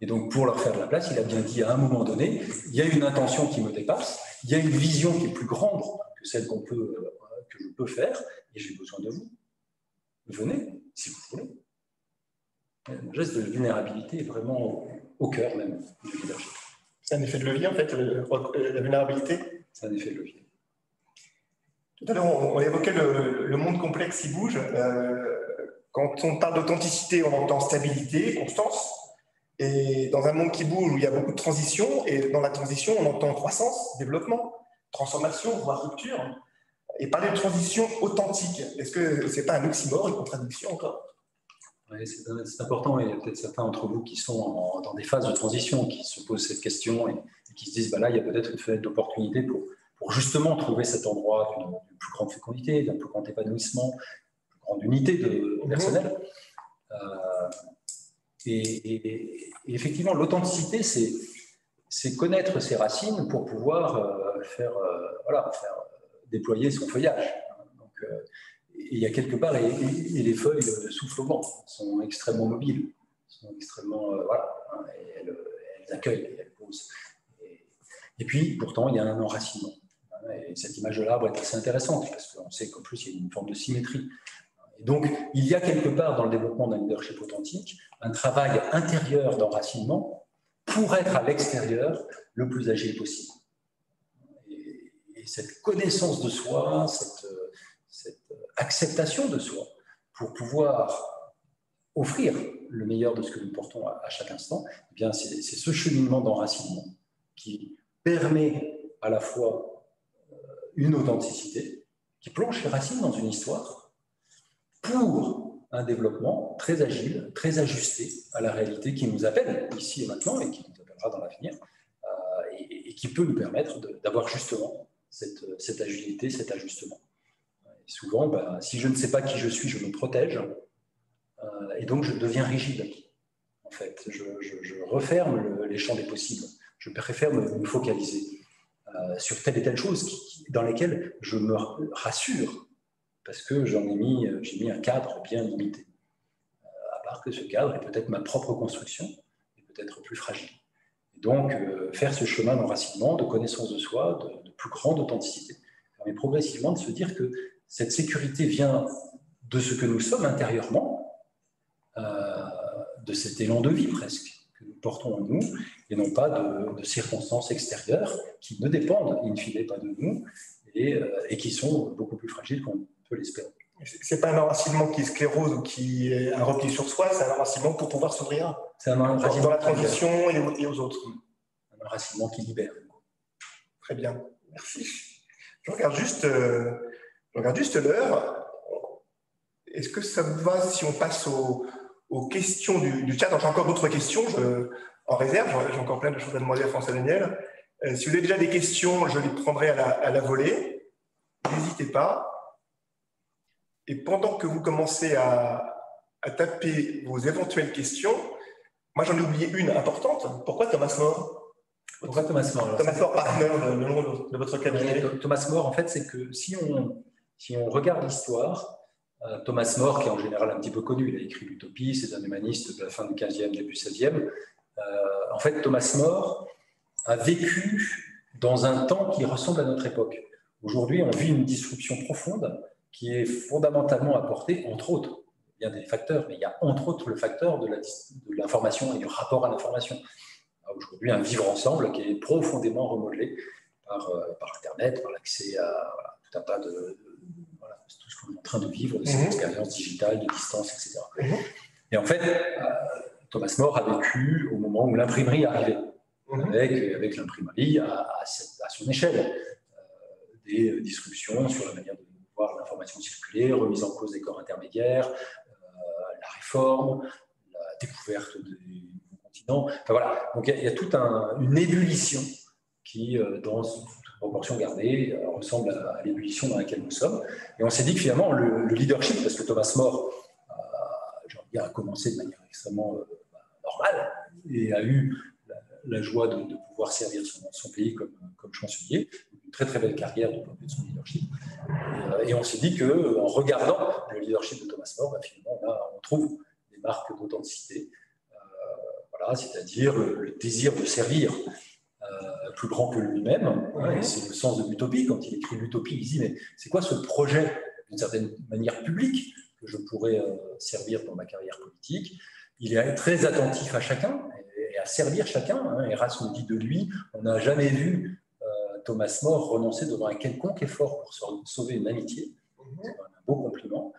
S3: Et donc, pour leur faire de la place, il a bien dit à un moment donné, il y a une intention qui me dépasse, il y a une vision qui est plus grande que celle que je peux faire, et j'ai besoin de vous. Venez, si vous voulez. Le geste de vulnérabilité est vraiment au cœur même du leadership.
S1: C'est un effet de levier, en fait, la vulnérabilité.
S3: C'est un effet de levier.
S1: Tout à l'heure, on évoquait le monde complexe qui bouge. Quand on parle d'authenticité, on entend stabilité, constance. Et dans un monde qui bouge, où il y a beaucoup de transitions, et dans la transition, on entend croissance, développement, transformation, voire rupture. Et parler de transition authentique, est-ce que ce n'est pas un oxymore, une contradiction encore?
S3: Oui, c'est important, et il y a peut-être certains d'entre vous qui sont dans des phases de transition, qui se posent cette question et qui se disent, là, il y a peut-être une fenêtre d'opportunité pour justement trouver cet endroit d'une plus grande fécondité, d'un plus grand épanouissement, d'une plus grande unité personnelle. Et effectivement, l'authenticité, c'est connaître ses racines pour pouvoir faire déployer son feuillage. Donc, il y a quelque part, et les feuilles soufflent au vent, sont extrêmement mobiles, sont extrêmement, elles accueillent, elles posent. Et puis, pourtant, il y a un enracinement. Et cette image de l'arbre est assez intéressante, parce qu'on sait qu'en plus, il y a une forme de symétrie. Et donc, il y a quelque part dans le développement d'un leadership authentique un travail intérieur d'enracinement pour être à l'extérieur le plus agile possible. Et cette connaissance de soi, cette acceptation de soi, pour pouvoir offrir le meilleur de ce que nous portons à chaque instant, eh bien, c'est ce cheminement d'enracinement qui permet à la fois une authenticité, qui plonge ses racines dans une histoire, pour un développement très agile, très ajusté à la réalité qui nous appelle ici et maintenant et qui nous appellera dans l'avenir, et qui peut nous permettre d'avoir justement cette agilité, cet ajustement. Et souvent, si je ne sais pas qui je suis, je me protège, et donc je deviens rigide. En fait, je referme les champs des possibles. Je préfère me focaliser sur telle et telle chose dans lesquelles je me rassure, parce que j'ai mis un cadre bien limité. À part que ce cadre est peut-être ma propre construction, et peut-être plus fragile. Et donc, faire ce chemin d'enracinement, de connaissance de soi, de plus grande authenticité, permet progressivement de se dire que cette sécurité vient de ce que nous sommes intérieurement, de cet élan de vie presque, que nous portons en nous, et non pas de circonstances extérieures qui ne dépendent, in fine, pas de nous, et qui sont beaucoup plus fragiles qu'on peut l'espérer.
S1: C'est pas un enracinement qui sclérose ou qui est un repli sur soi, c'est un enracinement pour pouvoir s'ouvrir dans la transition et aux autres.
S3: Un enracinement qui libère.
S1: Très bien, merci. Je regarde juste l'heure. Est-ce que ça vous va si on passe aux questions du chat? J'ai encore d'autres questions en réserve, j'ai encore plein de choses à demander à François Daniel. Si vous avez déjà des questions, je les prendrai à la volée. N'hésitez pas. Et pendant que vous commencez à taper vos éventuelles questions, moi j'en ai oublié une importante. Pourquoi Thomas More?
S3: Pourquoi Thomas More?
S1: Thomas More, partenaire le nom de votre cabinet.
S3: Thomas More, en fait, c'est que si on regarde l'histoire, Thomas More, qui est en général un petit peu connu, il a écrit l'Utopie, c'est un humaniste de la fin du 15e, début 16e. En fait, Thomas More a vécu dans un temps qui ressemble à notre époque. Aujourd'hui, on vit une disruption profonde qui est fondamentalement apportée, entre autres, il bien des facteurs, mais il y a entre autres le facteur de l'information et du rapport à l'information. Aujourd'hui, un vivre ensemble qui est profondément remodelé par Internet, par l'accès à tout un tas de tout ce qu'on est en train de vivre, de ces expériences digitales, de distance, etc. Et en fait, Thomas More a vécu au moment où l'imprimerie arrivait, avec l'imprimerie à son échelle, des disruptions sur la manière de voir l'information circuler, remise en cause des corps intermédiaires, la réforme, la découverte des nouveaux continents. Enfin, voilà. Donc il y a toute une ébullition qui, dans toute proportion gardée, ressemble à l'ébullition dans laquelle nous sommes. Et on s'est dit que finalement, le leadership, parce que Thomas More, a commencé de manière extrêmement normale et a eu la joie de pouvoir servir son pays comme chancelier, une très très belle carrière du point de vue de son leadership. Et on s'est dit qu'en regardant le leadership de Thomas More, finalement, là, on trouve des marques d'authenticité, c'est-à-dire le désir de servir plus grand que lui-même. Et c'est le sens de l'utopie. Quand il écrit l'utopie, il dit mais c'est quoi ce projet, d'une certaine manière publique, que je pourrais servir dans ma carrière politique. Il est très attentif à chacun et à servir chacun. Erasme dit de lui, on n'a jamais vu Thomas More renoncer devant un quelconque effort pour sauver une amitié. C'est un beau compliment.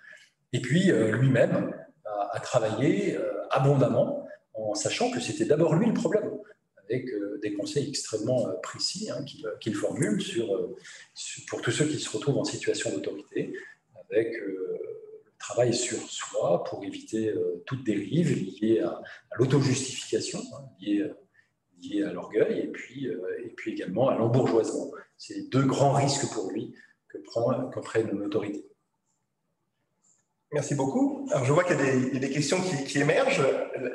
S3: Et puis lui-même a travaillé abondamment en sachant que c'était d'abord lui le problème, avec des conseils extrêmement précis qu'il formule pour tous ceux qui se retrouvent en situation d'autorité, avec travail sur soi pour éviter toute dérive liée à l'auto-justification, liée à l'orgueil, et puis également à l'embourgeoisement. C'est les deux grands risques pour lui que prenne une autorité.
S1: Merci beaucoup. Alors, je vois qu'il y a des questions qui émergent.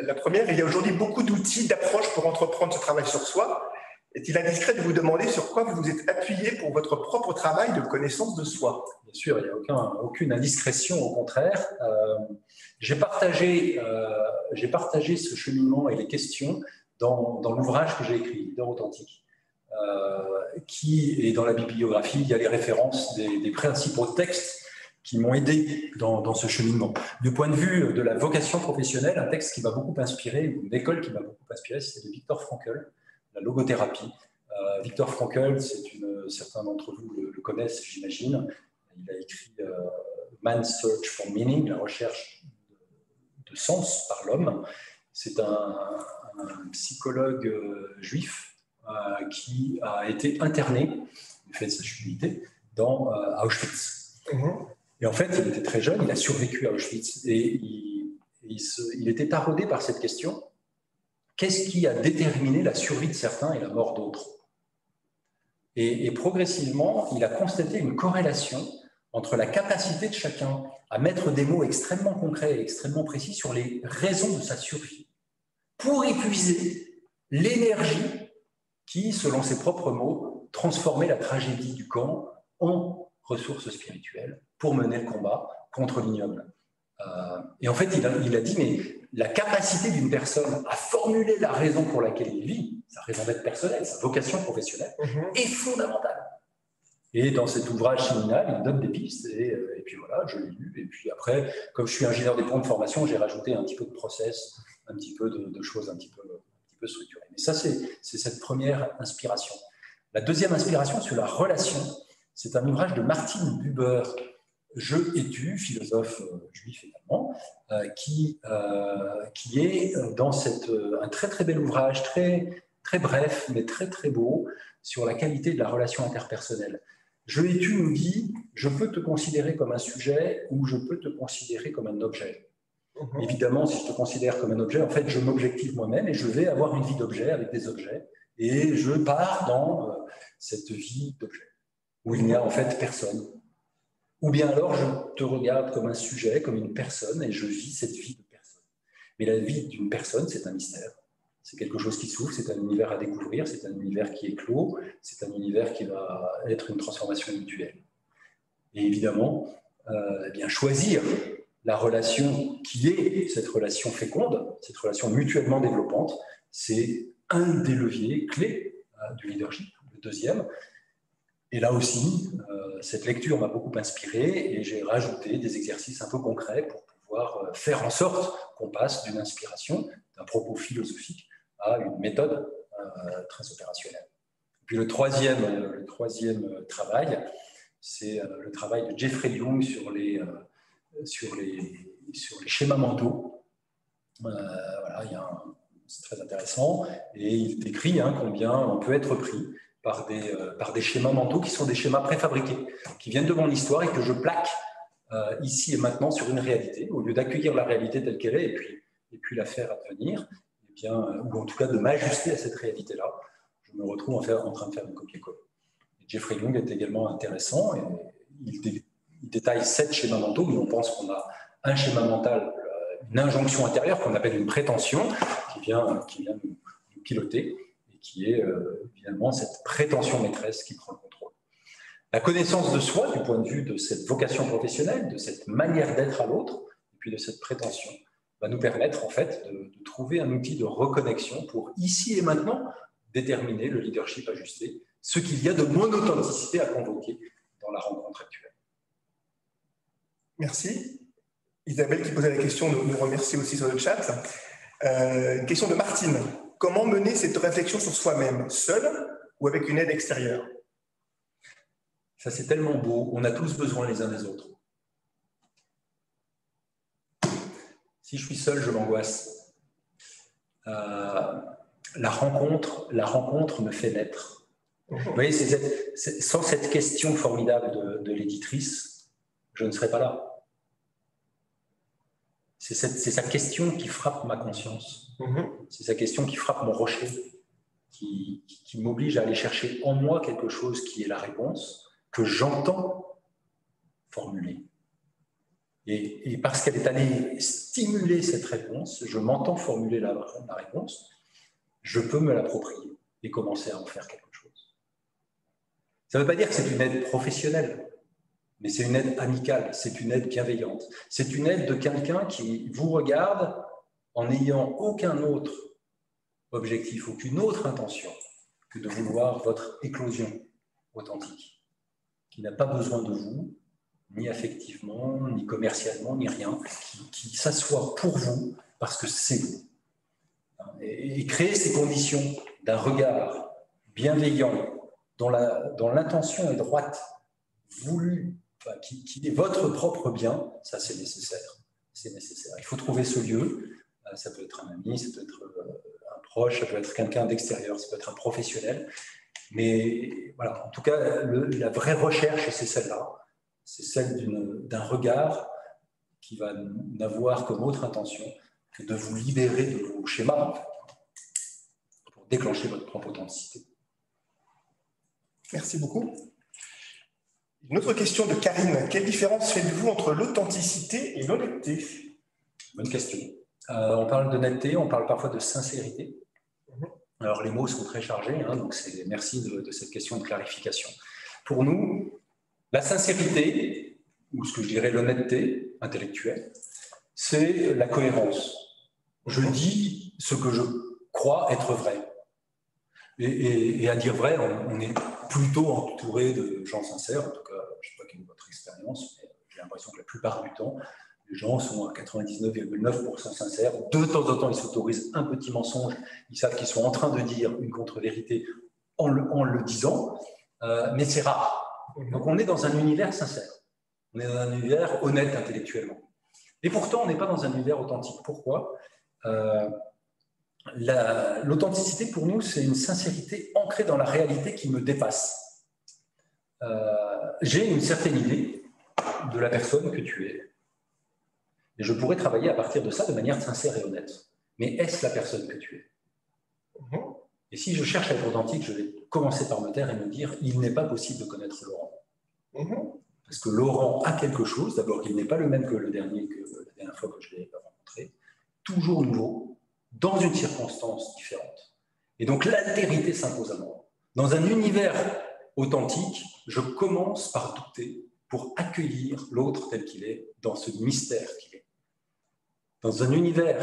S1: La première, il y a aujourd'hui beaucoup d'outils, d'approches pour entreprendre ce travail sur soi. Est-il indiscret de vous demander sur quoi vous vous êtes appuyé pour votre propre travail de connaissance de soi?
S3: Bien sûr, il n'y a aucune indiscrétion, au contraire. J'ai partagé ce cheminement et les questions dans l'ouvrage que j'ai écrit, Leader authentique, et dans la bibliographie, il y a les références des principaux textes qui m'ont aidé dans ce cheminement. Du point de vue de la vocation professionnelle, un texte qui m'a beaucoup inspiré, ou une école qui m'a beaucoup inspiré, c'est de Viktor Frankl, la logothérapie. Viktor Frankl, certains d'entre vous le connaissent, j'imagine. Il a écrit Man's Search for Meaning, la recherche de sens par l'homme. C'est un psychologue juif qui a été interné, du fait de sa jubilité, à Auschwitz. Et en fait, il était très jeune, il a survécu à Auschwitz, et il était taraudé par cette question. Qu'est-ce qui a déterminé la survie de certains et la mort d'autres? Et progressivement, il a constaté une corrélation entre la capacité de chacun à mettre des mots extrêmement concrets et extrêmement précis sur les raisons de sa survie, pour épuiser l'énergie qui, selon ses propres mots, transformait la tragédie du camp en ressources spirituelles pour mener le combat contre l'ignoble. Et en fait, il a dit, mais la capacité d'une personne à formuler la raison pour laquelle il vit, sa raison d'être personnelle, sa vocation professionnelle, est fondamentale. Et dans cet ouvrage séminal, il donne des pistes, et puis voilà, je l'ai lu. Et puis après, comme je suis ingénieur des ponts de formation, j'ai rajouté un petit peu de process, un petit peu de choses un petit peu structurées. Mais ça, c'est cette première inspiration. La deuxième inspiration sur la relation, c'est un ouvrage de Martin Buber, Je et tu, philosophe juif également, qui est dans un très très bel ouvrage, très, très bref, mais très très beau, sur la qualité de la relation interpersonnelle. Je et tu nous dit, je peux te considérer comme un sujet ou je peux te considérer comme un objet. Évidemment, si je te considère comme un objet, en fait, je m'objective moi-même et je vais avoir une vie d'objet avec des objets, et je pars dans cette vie d'objet, où il n'y a en fait personne. Ou bien alors, je te regarde comme un sujet, comme une personne, et je vis cette vie de personne. Mais la vie d'une personne, c'est un mystère. C'est quelque chose qui s'ouvre, c'est un univers à découvrir, c'est un univers qui est clos, c'est un univers qui va être une transformation mutuelle. Et évidemment, bien choisir la relation qui est cette relation féconde, cette relation mutuellement développante, c'est un des leviers clés du leadership. Le deuxième, et là aussi, cette lecture m'a beaucoup inspiré et j'ai rajouté des exercices un peu concrets pour pouvoir faire en sorte qu'on passe d'une inspiration, d'un propos philosophique, à une méthode très opérationnelle. Et puis le troisième travail, c'est le travail de Jeffrey Young sur les schémas mentaux. Voilà, c'est très intéressant. Et il décrit combien on peut être pris par des schémas mentaux qui sont des schémas préfabriqués, qui viennent de mon histoire et que je plaque ici et maintenant sur une réalité, au lieu d'accueillir la réalité telle qu'elle est et puis la faire advenir, eh bien, ou en tout cas de m'ajuster à cette réalité-là, je me retrouve en train de faire une copier-coller. Jeffrey Young est également intéressant et il détaille 7 schémas mentaux où on pense qu'on a un schéma mental, une injonction intérieure qu'on appelle une prétention qui vient nous piloter et qui est finalement cette prétention maîtresse qui prend le contrôle. La connaissance de soi, du point de vue de cette vocation professionnelle, de cette manière d'être à l'autre, et puis de cette prétention, va nous permettre en fait de trouver un outil de reconnexion pour ici et maintenant déterminer le leadership ajusté, ce qu'il y a de mon authenticité à convoquer dans la rencontre actuelle.
S1: Merci. Isabelle qui posait la question nous remercie aussi sur le chat. Une question de Martine. Comment mener cette réflexion sur soi-même, seul ou avec une aide extérieure?
S3: Ça, c'est tellement beau. On a tous besoin les uns des autres. Si je suis seul, je m'angoisse. La rencontre me fait naître. Vous voyez, sans cette question formidable de l'éditrice, je ne serais pas là. C'est sa question qui frappe ma conscience. C'est sa question qui frappe mon rocher, qui m'oblige à aller chercher en moi quelque chose qui est la réponse, que j'entends formuler. Et parce qu'elle est allée stimuler cette réponse, je m'entends formuler la réponse, je peux me l'approprier et commencer à en faire quelque chose. Ça ne veut pas dire que c'est une aide professionnelle, mais c'est une aide amicale, c'est une aide bienveillante. C'est une aide de quelqu'un qui vous regarde en n'ayant aucun autre objectif, aucune autre intention que de vouloir votre éclosion authentique, qui n'a pas besoin de vous, ni affectivement, ni commercialement, ni rien, qui s'assoit pour vous parce que c'est vous. Et créer ces conditions d'un regard bienveillant, dont l'intention est droite, voulue, enfin, qui est votre propre bien, ça c'est nécessaire. C'est nécessaire. Il faut trouver ce lieu. Ça peut être un ami, ça peut être un proche, ça peut être quelqu'un d'extérieur, ça peut être un professionnel. Mais voilà, en tout cas, la vraie recherche, c'est celle-là. C'est celle d'un regard qui va n'avoir comme autre intention que de vous libérer de vos schémas, en fait, pour déclencher votre propre authenticité.
S1: Merci beaucoup. Une autre question de Karine. Quelle différence faites-vous entre l'authenticité et l'honnêteté?
S3: Bonne question. On parle d'honnêteté, on parle parfois de sincérité. Alors, les mots sont très chargés, donc merci de cette question de clarification. Pour nous, la sincérité, ou ce que je dirais l'honnêteté intellectuelle, c'est la cohérence. Je dis ce que je crois être vrai. Et à dire vrai, on est plutôt entouré de gens sincères, en tout cas, je ne sais pas quelle est votre expérience, mais j'ai l'impression que la plupart du temps, les gens sont à 99,9% sincères. De temps en temps, ils s'autorisent un petit mensonge. Ils savent qu'ils sont en train de dire une contre-vérité en le disant, mais c'est rare. Donc, on est dans un univers sincère. On est dans un univers honnête intellectuellement. Et pourtant, on n'est pas dans un univers authentique. Pourquoi? L'authenticité, pour nous, c'est une sincérité ancrée dans la réalité qui me dépasse. J'ai une certaine idée de la personne que tu es. Et je pourrais travailler à partir de ça de manière sincère et honnête. Mais est-ce la personne que tu es? Et si je cherche à être authentique, je vais commencer par me taire et me dire il n'est pas possible de connaître Laurent. Parce que Laurent a quelque chose. D'abord, il n'est pas le même que la dernière fois que je l'ai rencontré. Toujours nouveau, dans une circonstance différente. Et donc, l'altérité s'impose à moi. Dans un univers authentique, je commence par douter pour accueillir l'autre tel qu'il est, dans ce mystère qu'il est. Dans un univers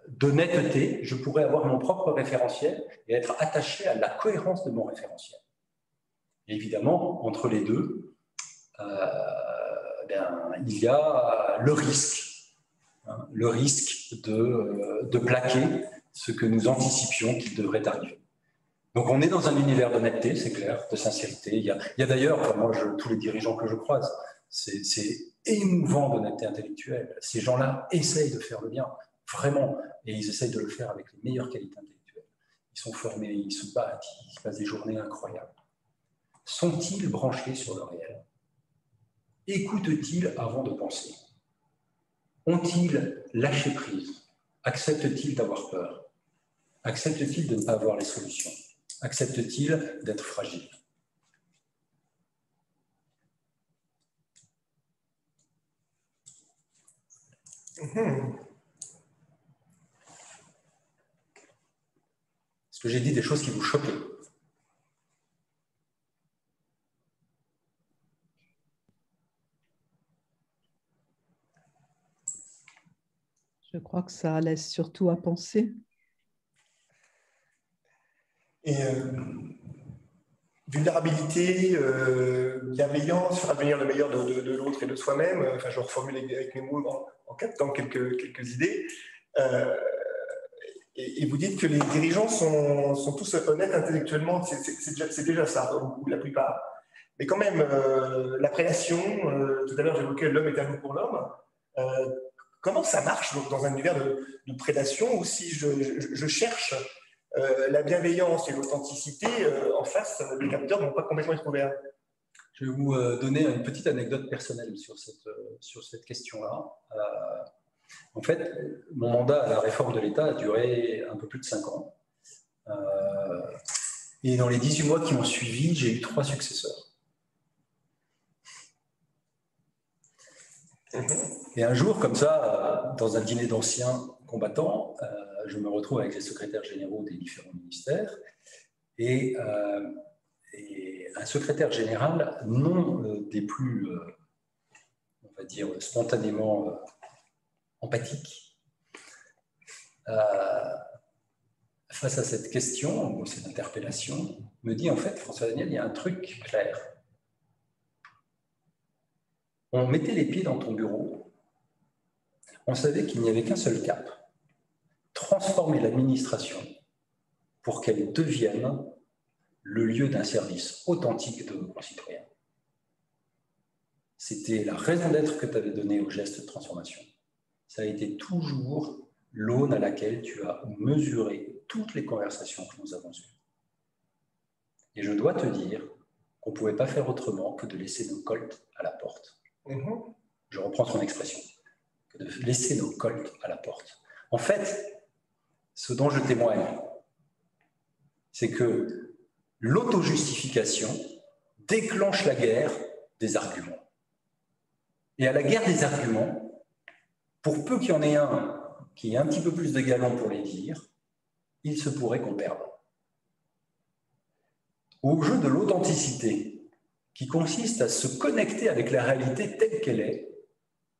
S3: d'honnêteté, je pourrais avoir mon propre référentiel et être attaché à la cohérence de mon référentiel. Et évidemment, entre les deux, il y a le risque de plaquer ce que nous anticipions qu'il devrait arriver. Donc on est dans un univers d'honnêteté, c'est clair, de sincérité. Il y a d'ailleurs, tous les dirigeants que je croise, c'est émouvant d'honnêteté intellectuelle. Ces gens-là essayent de faire le bien, vraiment, et ils essayent de le faire avec les meilleures qualités intellectuelles. Ils sont formés, ils se battent, ils passent des journées incroyables. Sont-ils branchés sur le réel? Écoutent-ils avant de penser? Ont-ils lâché prise? Acceptent-ils d'avoir peur? Acceptent-ils de ne pas avoir les solutions? Acceptent-ils d'être fragiles? Est-ce que j'ai dit des choses qui vous choquaient?
S4: Je crois que ça laisse surtout à penser.
S1: Et vulnérabilité, bienveillance, faire advenir le meilleur de l'autre et de soi-même. Enfin, je reformule avec mes mots en captant quelques idées. Et vous dites que les dirigeants sont tous honnêtes intellectuellement. C'est déjà ça, ou la plupart. Mais quand même, la prédation, tout à l'heure j'évoquais l'homme est un loup pour l'homme. Comment ça marche dans un univers de prédation où si je cherche la bienveillance et l'authenticité, en face, les capteurs ne vont pas complètement être ouverts?
S3: Je vais vous donner une petite anecdote personnelle sur cette question-là. En fait, mon mandat à la réforme de l'État a duré un peu plus de 5 ans. Et dans les 18 mois qui ont suivi, j'ai eu 3 successeurs. Et un jour, comme ça, dans un dîner d'anciens combattants, je me retrouve avec les secrétaires généraux des différents ministères et un secrétaire général, non des plus, on va dire, spontanément empathique, face à cette question, ou cette interpellation, me dit en fait, François Daniel, il y a un truc clair. On mettait les pieds dans ton bureau, on savait qu'il n'y avait qu'un seul cap, transformer l'administration pour qu'elle devienne le lieu d'un service authentique de nos concitoyens. C'était la raison d'être que tu avais donnée au geste de transformation. Ça a été toujours l'aune à laquelle tu as mesuré toutes les conversations que nous avons eues. Et je dois te dire qu'on ne pouvait pas faire autrement que de laisser nos colts à la porte. Je reprends son expression, que de laisser nos colts à la porte. En fait, ce dont je témoigne, c'est que l'auto-justification déclenche la guerre des arguments. Et à la guerre des arguments, pour peu qu'il y en ait un qui ait un petit peu plus de galon pour les dire, il se pourrait qu'on perde. Au jeu de l'authenticité, qui consiste à se connecter avec la réalité telle qu'elle est,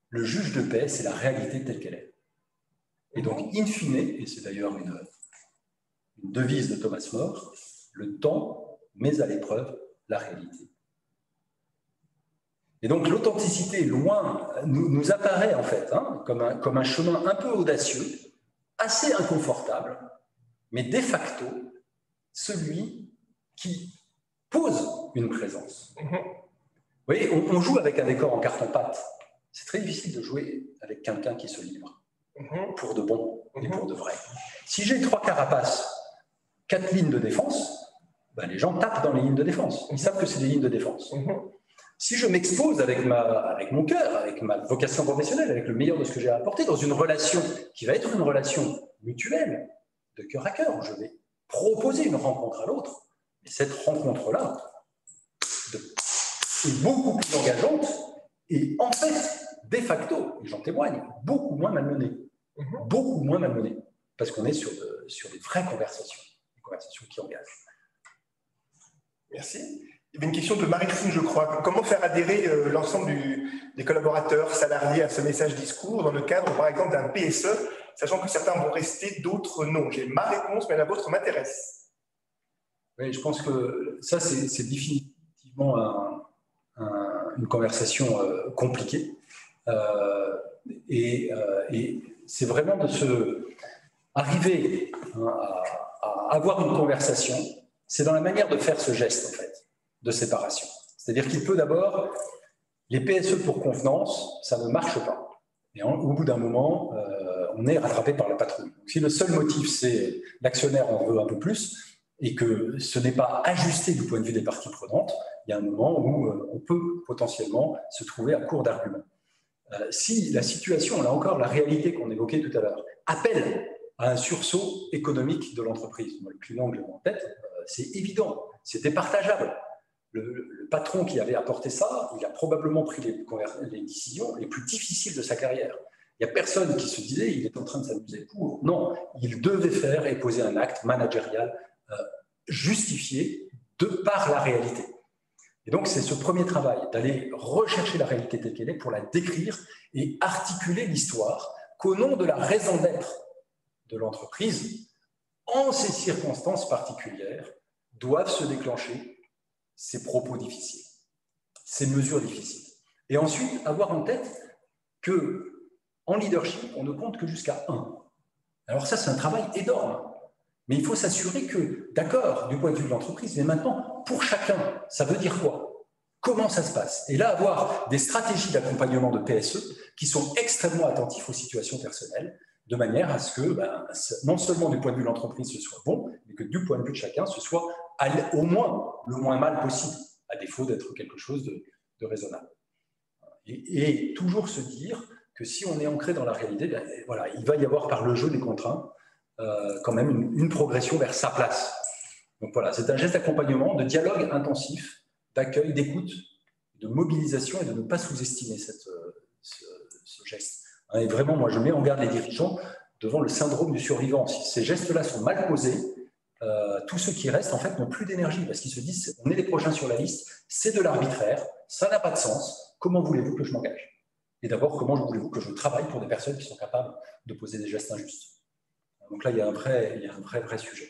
S3: le juge de paix, c'est la réalité telle qu'elle est. Et donc, in fine, et c'est d'ailleurs une devise de Thomas More, le temps met à l'épreuve la réalité. Et donc, l'authenticité, loin, nous apparaît en fait comme un chemin un peu audacieux, assez inconfortable, mais de facto, celui qui pose une présence. Vous voyez, on joue avec un décor en carton-pâte. C'est très difficile de jouer avec quelqu'un qui se livre, pour de bon et pour de vrai. Si j'ai 3 carapaces, 4 lignes de défense, ben les gens tapent dans les lignes de défense. Ils savent que c'est des lignes de défense. Si je m'expose avec mon cœur, avec ma vocation professionnelle, avec le meilleur de ce que j'ai à apporter, dans une relation qui va être une relation mutuelle, de cœur à cœur, où je vais proposer une rencontre à l'autre, mais cette rencontre-là est beaucoup plus engageante et en fait, de facto, et j'en témoigne, beaucoup moins malmenée. Beaucoup moins malmenée. Parce qu'on est sur des vraies conversations, des conversations qui engagent.
S1: Merci. Il y avait une question de Marie-Christine, je crois. Comment faire adhérer l'ensemble des collaborateurs salariés à ce message discours dans le cadre, par exemple, d'un PSE, sachant que certains vont rester, d'autres non? J'ai ma réponse, mais la vôtre m'intéresse.
S3: Oui, je pense que ça, c'est définitivement une conversation compliquée. Et c'est vraiment arriver à avoir une conversation, c'est dans la manière de faire ce geste, en fait, de séparation. C'est-à-dire qu'il peut d'abord, les PSE pour convenance, ça ne marche pas. Et au bout d'un moment, on est rattrapé par la patrouille. Donc, si le seul motif, c'est l'actionnaire en veut un peu plus, et que ce n'est pas ajusté du point de vue des parties prenantes, il y a un moment où on peut potentiellement se trouver à court d'arguments. Si la situation, là encore, la réalité qu'on évoquait tout à l'heure, appelle à un sursaut économique de l'entreprise, moi, le client que j'ai en tête, c'est évident, c'était partageable. Le patron qui avait apporté ça, il a probablement pris les décisions les plus difficiles de sa carrière. Il n'y a personne qui se disait il est en train de s'amuser pour. Non, il devait faire et poser un acte managérial justifié par la réalité. Et donc, c'est ce premier travail, d'aller rechercher la réalité telle qu'elle est pour la décrire et articuler l'histoire qu'au nom de la raison d'être de l'entreprise, en ces circonstances particulières, doivent se déclencher ces propos difficiles, ces mesures difficiles. Et ensuite, avoir en tête qu'en leadership, on ne compte que jusqu'à 1. Alors ça, c'est un travail énorme. Mais il faut s'assurer que, d'accord, du point de vue de l'entreprise, mais maintenant, pour chacun, ça veut dire quoi? Comment ça se passe? Et là, avoir des stratégies d'accompagnement de PSE qui sont extrêmement attentifs aux situations personnelles, de manière à ce que, non seulement du point de vue de l'entreprise, ce soit bon, mais que du point de vue de chacun, ce soit au moins le moins mal possible, à défaut d'être quelque chose de raisonnable. Et toujours se dire que si on est ancré dans la réalité, voilà, il va y avoir par le jeu des contraintes quand même une progression vers sa place. Donc voilà, c'est un geste d'accompagnement, de dialogue intensif, d'accueil, d'écoute, de mobilisation et de ne pas sous-estimer ce geste. Et vraiment, moi, je mets en garde les dirigeants devant le syndrome du survivant. Si ces gestes-là sont mal posés, tous ceux qui restent, en fait, n'ont plus d'énergie parce qu'ils se disent on est les prochains sur la liste, c'est de l'arbitraire, ça n'a pas de sens, comment voulez-vous que je m'engage? Et d'abord, comment voulez-vous que je travaille pour des personnes qui sont capables de poser des gestes injustes? Donc là, il y a un vrai sujet.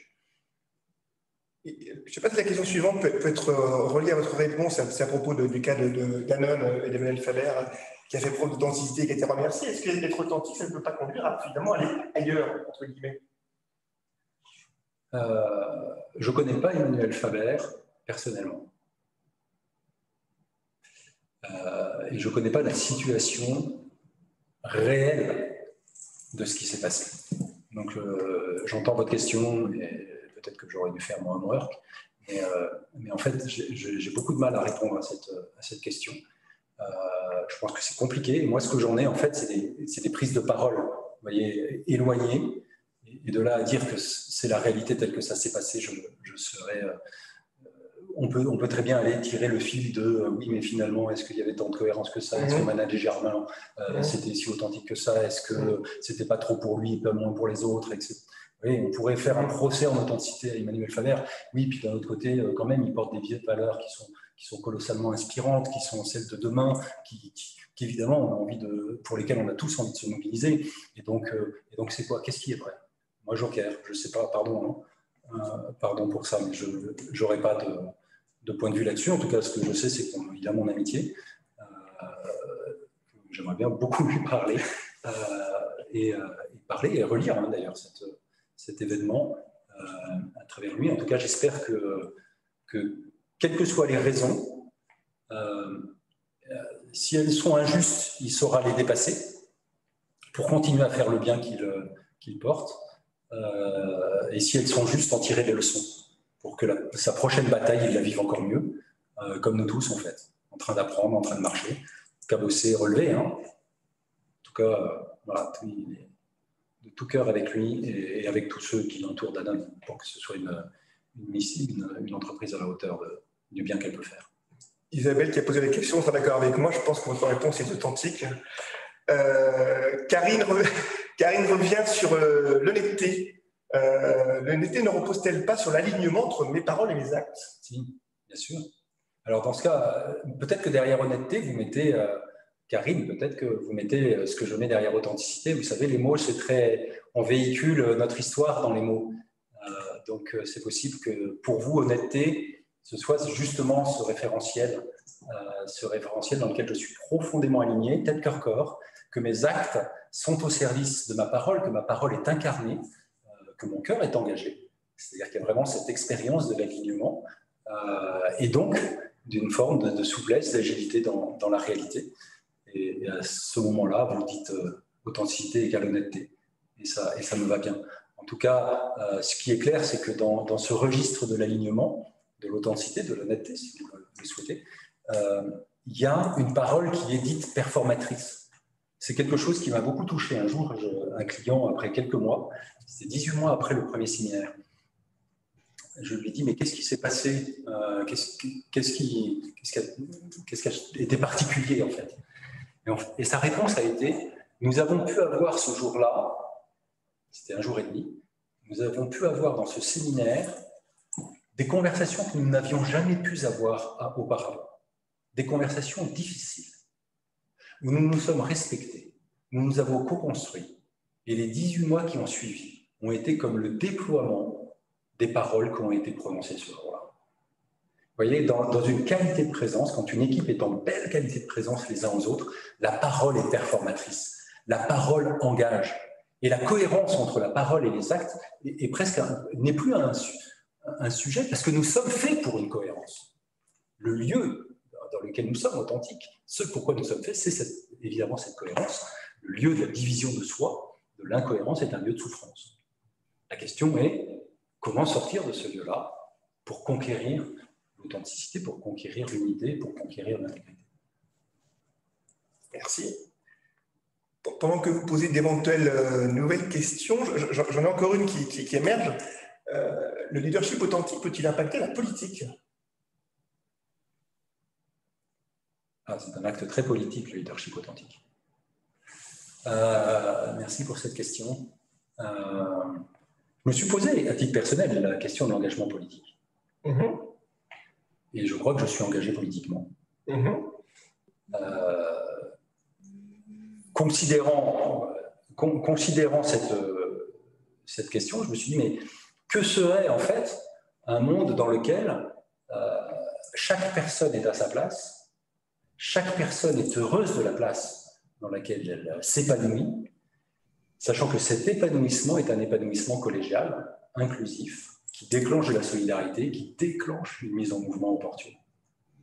S1: Je ne sais pas si la question suivante peut être reliée à votre réponse. C'est à propos du cas de Danone et d'Emmanuel Faber, qui a fait preuve d'authenticité et qui a été remercié. Est-ce que d'être authentique, ça ne peut pas conduire à finalement aller ailleurs, entre guillemets?
S3: Je ne connais pas Emmanuel Faber personnellement. Et je ne connais pas la situation réelle de ce qui s'est passé. Donc, j'entends votre question, et peut-être que j'aurais dû faire mon homework, mais en fait, j'ai beaucoup de mal à répondre à cette question. Je pense que c'est compliqué. Et moi, ce que j'en ai, en fait, c'est des prises de parole, vous voyez, éloignées. Et de là à dire que c'est la réalité telle que ça s'est passé, je serais... On peut très bien aller tirer le fil de oui, mais finalement, est-ce qu'il y avait tant de cohérence que ça? Est-ce que Manal et Germain, c'était si authentique que ça? Est-ce que c'était pas trop pour lui, pas moins pour les autres, etc. Oui, on pourrait faire un procès en authenticité à Emmanuel Faber. Oui, puis d'un autre côté, quand même, il porte des vieilles valeurs qui sont colossalement inspirantes, qui sont celles de demain, qui évidemment, on a envie pour lesquelles on a tous envie de se mobiliser. Et donc c'est quoi? Qu'est-ce qui est vrai? Moi, joker, je ne sais pas, pardon, pardon pour ça, mais je n'aurai pas de point de vue là-dessus. En tout cas, ce que je sais, c'est qu'il a mon amitié. J'aimerais bien beaucoup lui parler et parler et relire hein, d'ailleurs cet événement à travers lui. En tout cas, j'espère que quelles que soient les raisons, si elles sont injustes, il saura les dépasser pour continuer à faire le bien qu'il porte. Et si elles sont justes, en tirer des leçons pour que sa prochaine bataille, il la vive encore mieux, comme nous tous en fait, en train d'apprendre, en train de marcher, cabosser, relever. Hein. En tout cas, voilà, il est de tout cœur avec lui et avec tous ceux qui l'entourent d'Adam pour que ce soit une entreprise à la hauteur du bien qu'elle peut faire.
S1: Isabelle qui a posé la question, sera d'accord avec moi, je pense que votre réponse est authentique. Karine revient sur l'honnêteté. L'honnêteté ne repose-t-elle pas sur l'alignement entre mes paroles et mes actes?
S3: Si, bien sûr. Alors dans ce cas, peut-être que derrière honnêteté, vous mettez, Karine, peut-être que vous mettez ce que je mets derrière authenticité. Vous savez, les mots, c'est très... On véhicule notre histoire dans les mots. Donc c'est possible que pour vous, honnêteté, ce soit justement ce référentiel dans lequel je suis profondément aligné, tête, cœur, corps, que mes actes sont au service de ma parole, que ma parole est incarnée, que mon cœur est engagé. C'est-à-dire qu'il y a vraiment cette expérience de l'alignement et donc d'une forme de souplesse, d'agilité dans la réalité. Et à ce moment-là, vous dites authenticité égale honnêteté. Et ça me va bien. En tout cas, ce qui est clair, c'est que dans ce registre de l'alignement, de l'authenticité, de l'honnêteté, si vous le souhaitez, il y a une parole qui est dite performatrice. C'est quelque chose qui m'a beaucoup touché. Un jour, un client, après quelques mois, c'était 18 mois après le premier séminaire, je lui ai dit, mais qu'est-ce qui s'est passé, qu'est-ce qui a été particulier en fait. Et sa réponse a été, nous avons pu avoir ce jour-là, c'était 1 jour et demi, nous avons pu avoir dans ce séminaire des conversations que nous n'avions jamais pu avoir auparavant, des conversations difficiles, où nous nous sommes respectés, nous nous avons co-construit, et les 18 mois qui ont suivi ont été comme le déploiement des paroles qui ont été prononcées ce jour-là. Vous voyez, dans une qualité de présence, quand une équipe est en belle qualité de présence les uns aux autres, la parole est performatrice, la parole engage, et la cohérence entre la parole et les actes n'est plus un sujet, parce que nous sommes faits pour une cohérence. Le lieu dans lequel nous sommes authentiques, ce pourquoi nous sommes faits, c'est évidemment cette cohérence. Le lieu de la division de soi, de l'incohérence, est un lieu de souffrance. La question est, comment sortir de ce lieu-là pour conquérir l'authenticité, pour conquérir l'unité, pour conquérir l'intégrité.
S1: Merci. Pendant que vous posez d'éventuelles nouvelles questions, j'en ai encore une qui émerge. Le leadership authentique peut-il impacter la politique?
S3: C'est un acte très politique, le leadership authentique. Merci pour cette question. Je me suis posé, à titre personnel, la question de l'engagement politique. Et je crois que je suis engagé politiquement. Considérant cette question, je me suis dit, mais que serait en fait un monde dans lequel chaque personne est à sa place, chaque personne est heureuse de la place dans laquelle elle s'épanouit, sachant que cet épanouissement est un épanouissement collégial, inclusif, qui déclenche de la solidarité, qui déclenche une mise en mouvement opportune.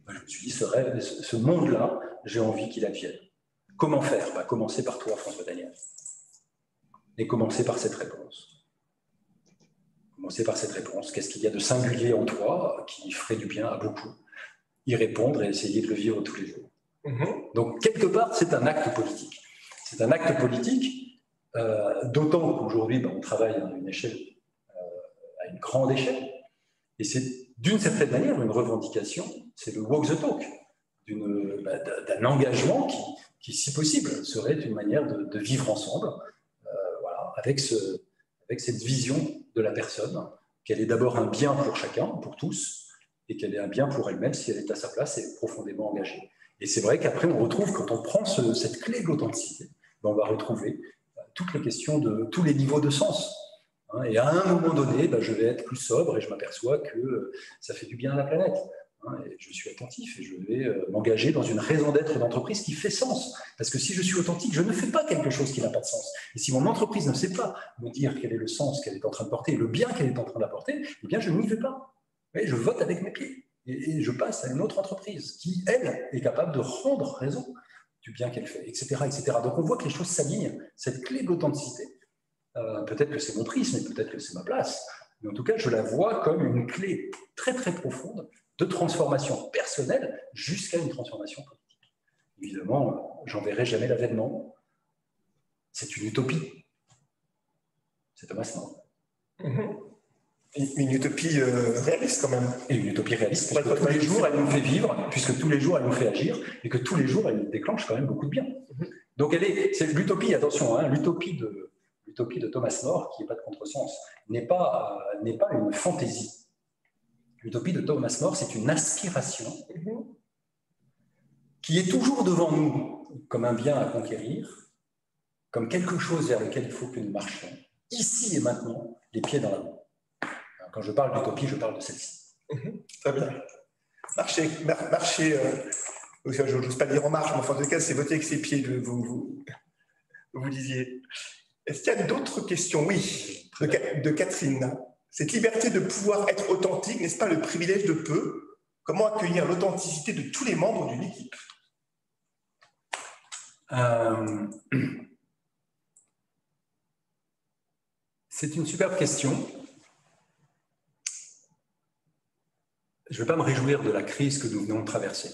S3: Je me suis dit, ce monde-là, j'ai envie qu'il advienne. Comment faire? Commencer par toi, François Daniel. Et commencer par cette réponse. Commencer par cette réponse. Qu'est-ce qu'il y a de singulier en toi qui ferait du bien à beaucoup? Y répondre et essayer de le vivre tous les jours. Donc, quelque part, c'est un acte politique. C'est un acte politique, d'autant qu'aujourd'hui, on travaille à une échelle, à une grande échelle, et c'est d'une certaine manière une revendication, c'est le walk the talk, d'un engagement qui, si possible, serait une manière de vivre ensemble, voilà, avec cette vision de la personne, qu'elle est d'abord un bien pour chacun, pour tous, et qu'elle est un bien pour elle-même si elle est à sa place et profondément engagée. Et c'est vrai qu'après, on retrouve, quand on prend cette clé de l'authenticité, on va retrouver toutes les questions de tous les niveaux de sens. Et à un moment donné, je vais être plus sobre et je m'aperçois que ça fait du bien à la planète. Et je suis attentif et je vais m'engager dans une raison d'être d'entreprise qui fait sens. Parce que si je suis authentique, je ne fais pas quelque chose qui n'a pas de sens. Et si mon entreprise ne sait pas me dire quel est le sens qu'elle est en train de porter, le bien qu'elle est en train d'apporter, eh bien je n'y vais pas. Et je vote avec mes pieds. Et je passe à une autre entreprise qui, elle, est capable de rendre raison du bien qu'elle fait, etc., etc. Donc on voit que les choses s'alignent. Cette clé de l'authenticité, peut-être que c'est mon prisme, et peut-être que c'est ma place, mais en tout cas, je la vois comme une clé très, très profonde de transformation personnelle jusqu'à une transformation politique. Évidemment, j'en verrai jamais l'avènement. C'est une utopie. C'est Thomas More.
S1: Une utopie réaliste quand même.
S3: Et une utopie réaliste, parce que tous les jours, elle nous fait vivre, puisque tous les jours, elle nous fait agir, et que tous les jours, elle déclenche quand même beaucoup de bien. Donc, c'est l'utopie, attention, l'utopie de Thomas More, qui n'est pas de contresens, n'est pas une fantaisie. L'utopie de Thomas More, c'est une aspiration qui est toujours devant nous comme un bien à conquérir, comme quelque chose vers lequel il faut que nous marchions, ici et maintenant, les pieds dans la boue. Quand je parle d'utopie, je parle de celle-ci.
S1: Très bien. j'ose pas dire en marche, mais enfin, en tout cas, c'est voter avec ses pieds, vous disiez. Est-ce qu'il y a d'autres questions? Oui, de Catherine. Cette liberté de pouvoir être authentique, n'est-ce pas le privilège de peu? Comment accueillir l'authenticité de tous les membres d'une équipe?
S3: C'est une superbe question. Je ne vais pas me réjouir de la crise que nous venons de traverser.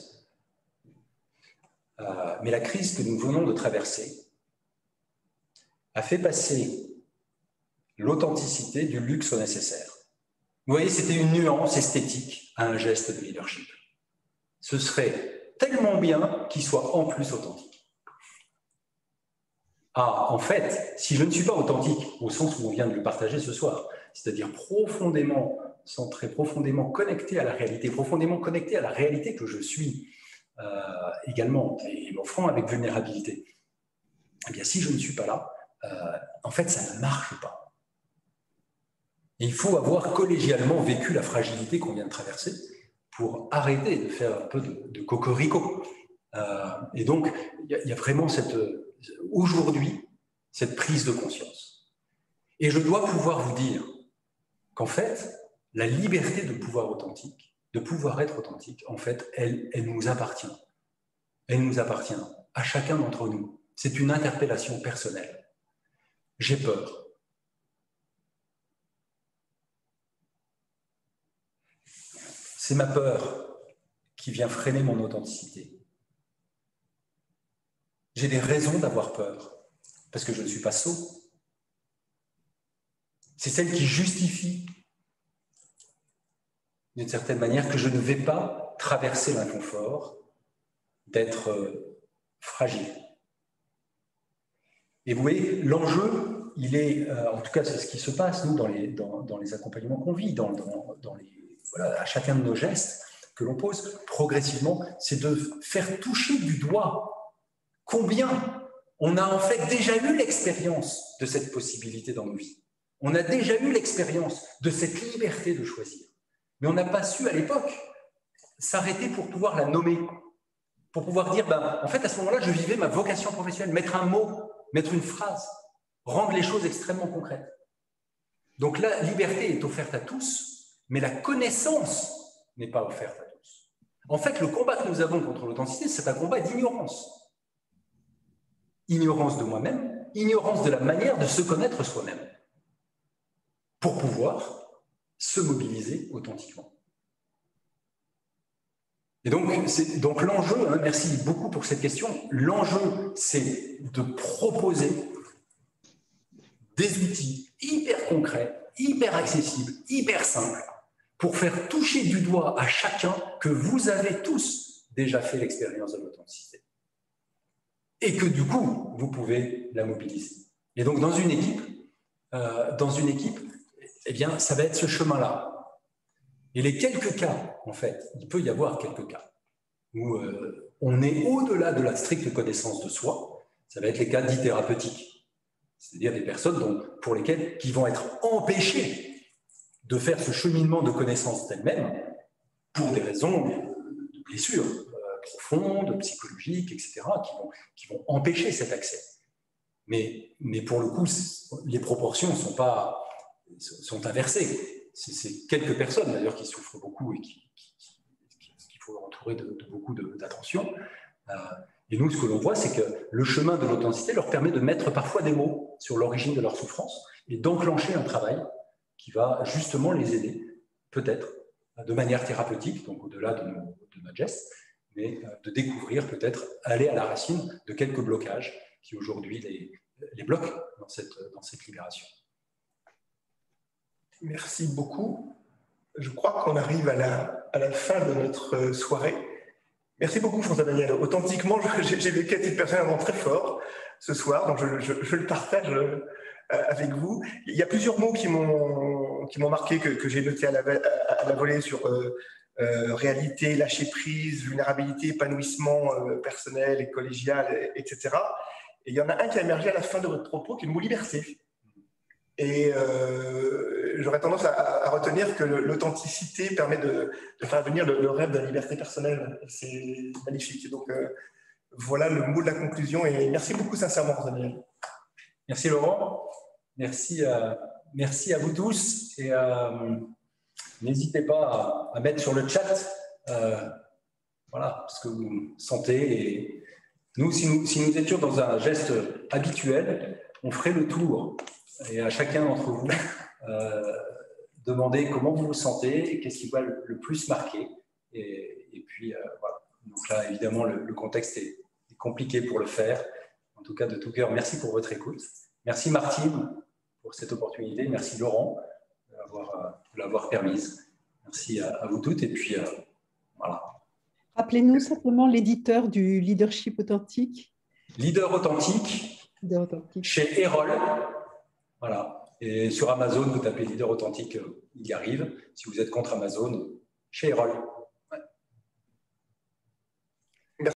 S3: Mais la crise que nous venons de traverser a fait passer l'authenticité du luxe au nécessaire. Vous voyez, c'était une nuance esthétique à un geste de leadership. Ce serait tellement bien qu'il soit en plus authentique. Ah, en fait, si je ne suis pas authentique, au sens où on vient de le partager ce soir, c'est-à-dire profondément centré, profondément connecté à la réalité, profondément connecté à la réalité que je suis également, et m'offrant avec vulnérabilité, eh bien, si je ne suis pas là, en fait, ça ne marche pas. Et il faut avoir collégialement vécu la fragilité qu'on vient de traverser pour arrêter de faire un peu de cocorico. Et donc, il y a vraiment aujourd'hui cette prise de conscience. Et je dois pouvoir vous dire qu'en fait, la liberté de pouvoir être authentique, en fait, elle nous appartient. Elle nous appartient à chacun d'entre nous. C'est une interpellation personnelle. J'ai peur. C'est ma peur qui vient freiner mon authenticité. J'ai des raisons d'avoir peur, parce que je ne suis pas sot. C'est celle qui justifie, d'une certaine manière, que je ne vais pas traverser l'inconfort d'être fragile. Et vous voyez, l'enjeu, il est, en tout cas c'est ce qui se passe, nous, dans les accompagnements qu'on vit, à chacun de nos gestes que l'on pose progressivement, c'est de faire toucher du doigt combien on a en fait déjà eu l'expérience de cette possibilité dans nos vies. On a déjà eu l'expérience de cette liberté de choisir. Mais on n'a pas su à l'époque s'arrêter pour pouvoir la nommer, pour pouvoir dire, en fait, à ce moment-là, je vivais ma vocation professionnelle, mettre un mot, mettre une phrase, rendre les choses extrêmement concrètes. Donc la liberté est offerte à tous, mais la connaissance n'est pas offerte à tous. En fait, le combat que nous avons contre l'authenticité, c'est un combat d'ignorance. Ignorance de moi-même, ignorance de la manière de se connaître soi-même, pour pouvoir se mobiliser authentiquement. Et donc l'enjeu, merci beaucoup pour cette question, l'enjeu c'est de proposer des outils hyper concrets, hyper accessibles, hyper simples, pour faire toucher du doigt à chacun que vous avez tous déjà fait l'expérience de l'authenticité. Et que du coup, vous pouvez la mobiliser. Et donc dans une équipe, eh bien, ça va être ce chemin-là. Et les quelques cas, en fait, il peut y avoir quelques cas où on est au-delà de la stricte connaissance de soi, ça va être les cas dits thérapeutiques, c'est-à-dire des personnes pour lesquelles qui vont être empêchées de faire ce cheminement de connaissance d'elles-mêmes pour des raisons de blessures profondes, psychologiques, etc., qui vont empêcher cet accès. Mais pour le coup, les proportions sont inversées. C'est quelques personnes d'ailleurs qui souffrent beaucoup et qu'il faut entourer de beaucoup d'attention. Et nous, ce que l'on voit, c'est que le chemin de l'authenticité leur permet de mettre parfois des mots sur l'origine de leur souffrance et d'enclencher un travail qui va justement les aider, peut-être de manière thérapeutique, donc au-delà de notre geste, mais de découvrir peut-être, aller à la racine de quelques blocages qui aujourd'hui les bloquent dans cette libération.
S1: Merci beaucoup. Je crois qu'on arrive à la fin de notre soirée. Merci beaucoup, François Daniel. Authentiquement, j'ai vécu à titre personnel très fort ce soir, donc je le partage avec vous. Il y a plusieurs mots qui m'ont marqué, que j'ai noté à la volée sur réalité, lâcher prise, vulnérabilité, épanouissement personnel et collégial, etc. Et il y en a un qui a émergé à la fin de votre propos, qui est le mot liberté. Et j'aurais tendance à retenir que l'authenticité permet de faire venir le rêve de la liberté personnelle. C'est magnifique. Donc, voilà le mot de la conclusion. Et merci beaucoup, sincèrement, Daniel.
S3: Merci, Laurent. Merci à vous tous. Et n'hésitez pas à mettre sur le chat voilà, ce que vous sentez. Et nous, si nous étions dans un geste habituel, on ferait le tour. Et à chacun d'entre vous, demandez comment vous vous sentez et qu'est-ce qui vous a le plus marqué. Et puis, voilà. Donc là, évidemment, le contexte est compliqué pour le faire. En tout cas, de tout cœur, merci pour votre écoute. Merci Martine pour cette opportunité. Merci Laurent de l'avoir permise. Merci à vous toutes. Et puis, voilà.
S4: Rappelez-nous simplement l'éditeur du leadership authentique.
S3: Leader authentique, chez Erol. Voilà. Et sur Amazon, vous tapez leader authentique, il y arrive. Si vous êtes contre Amazon, chez Erol.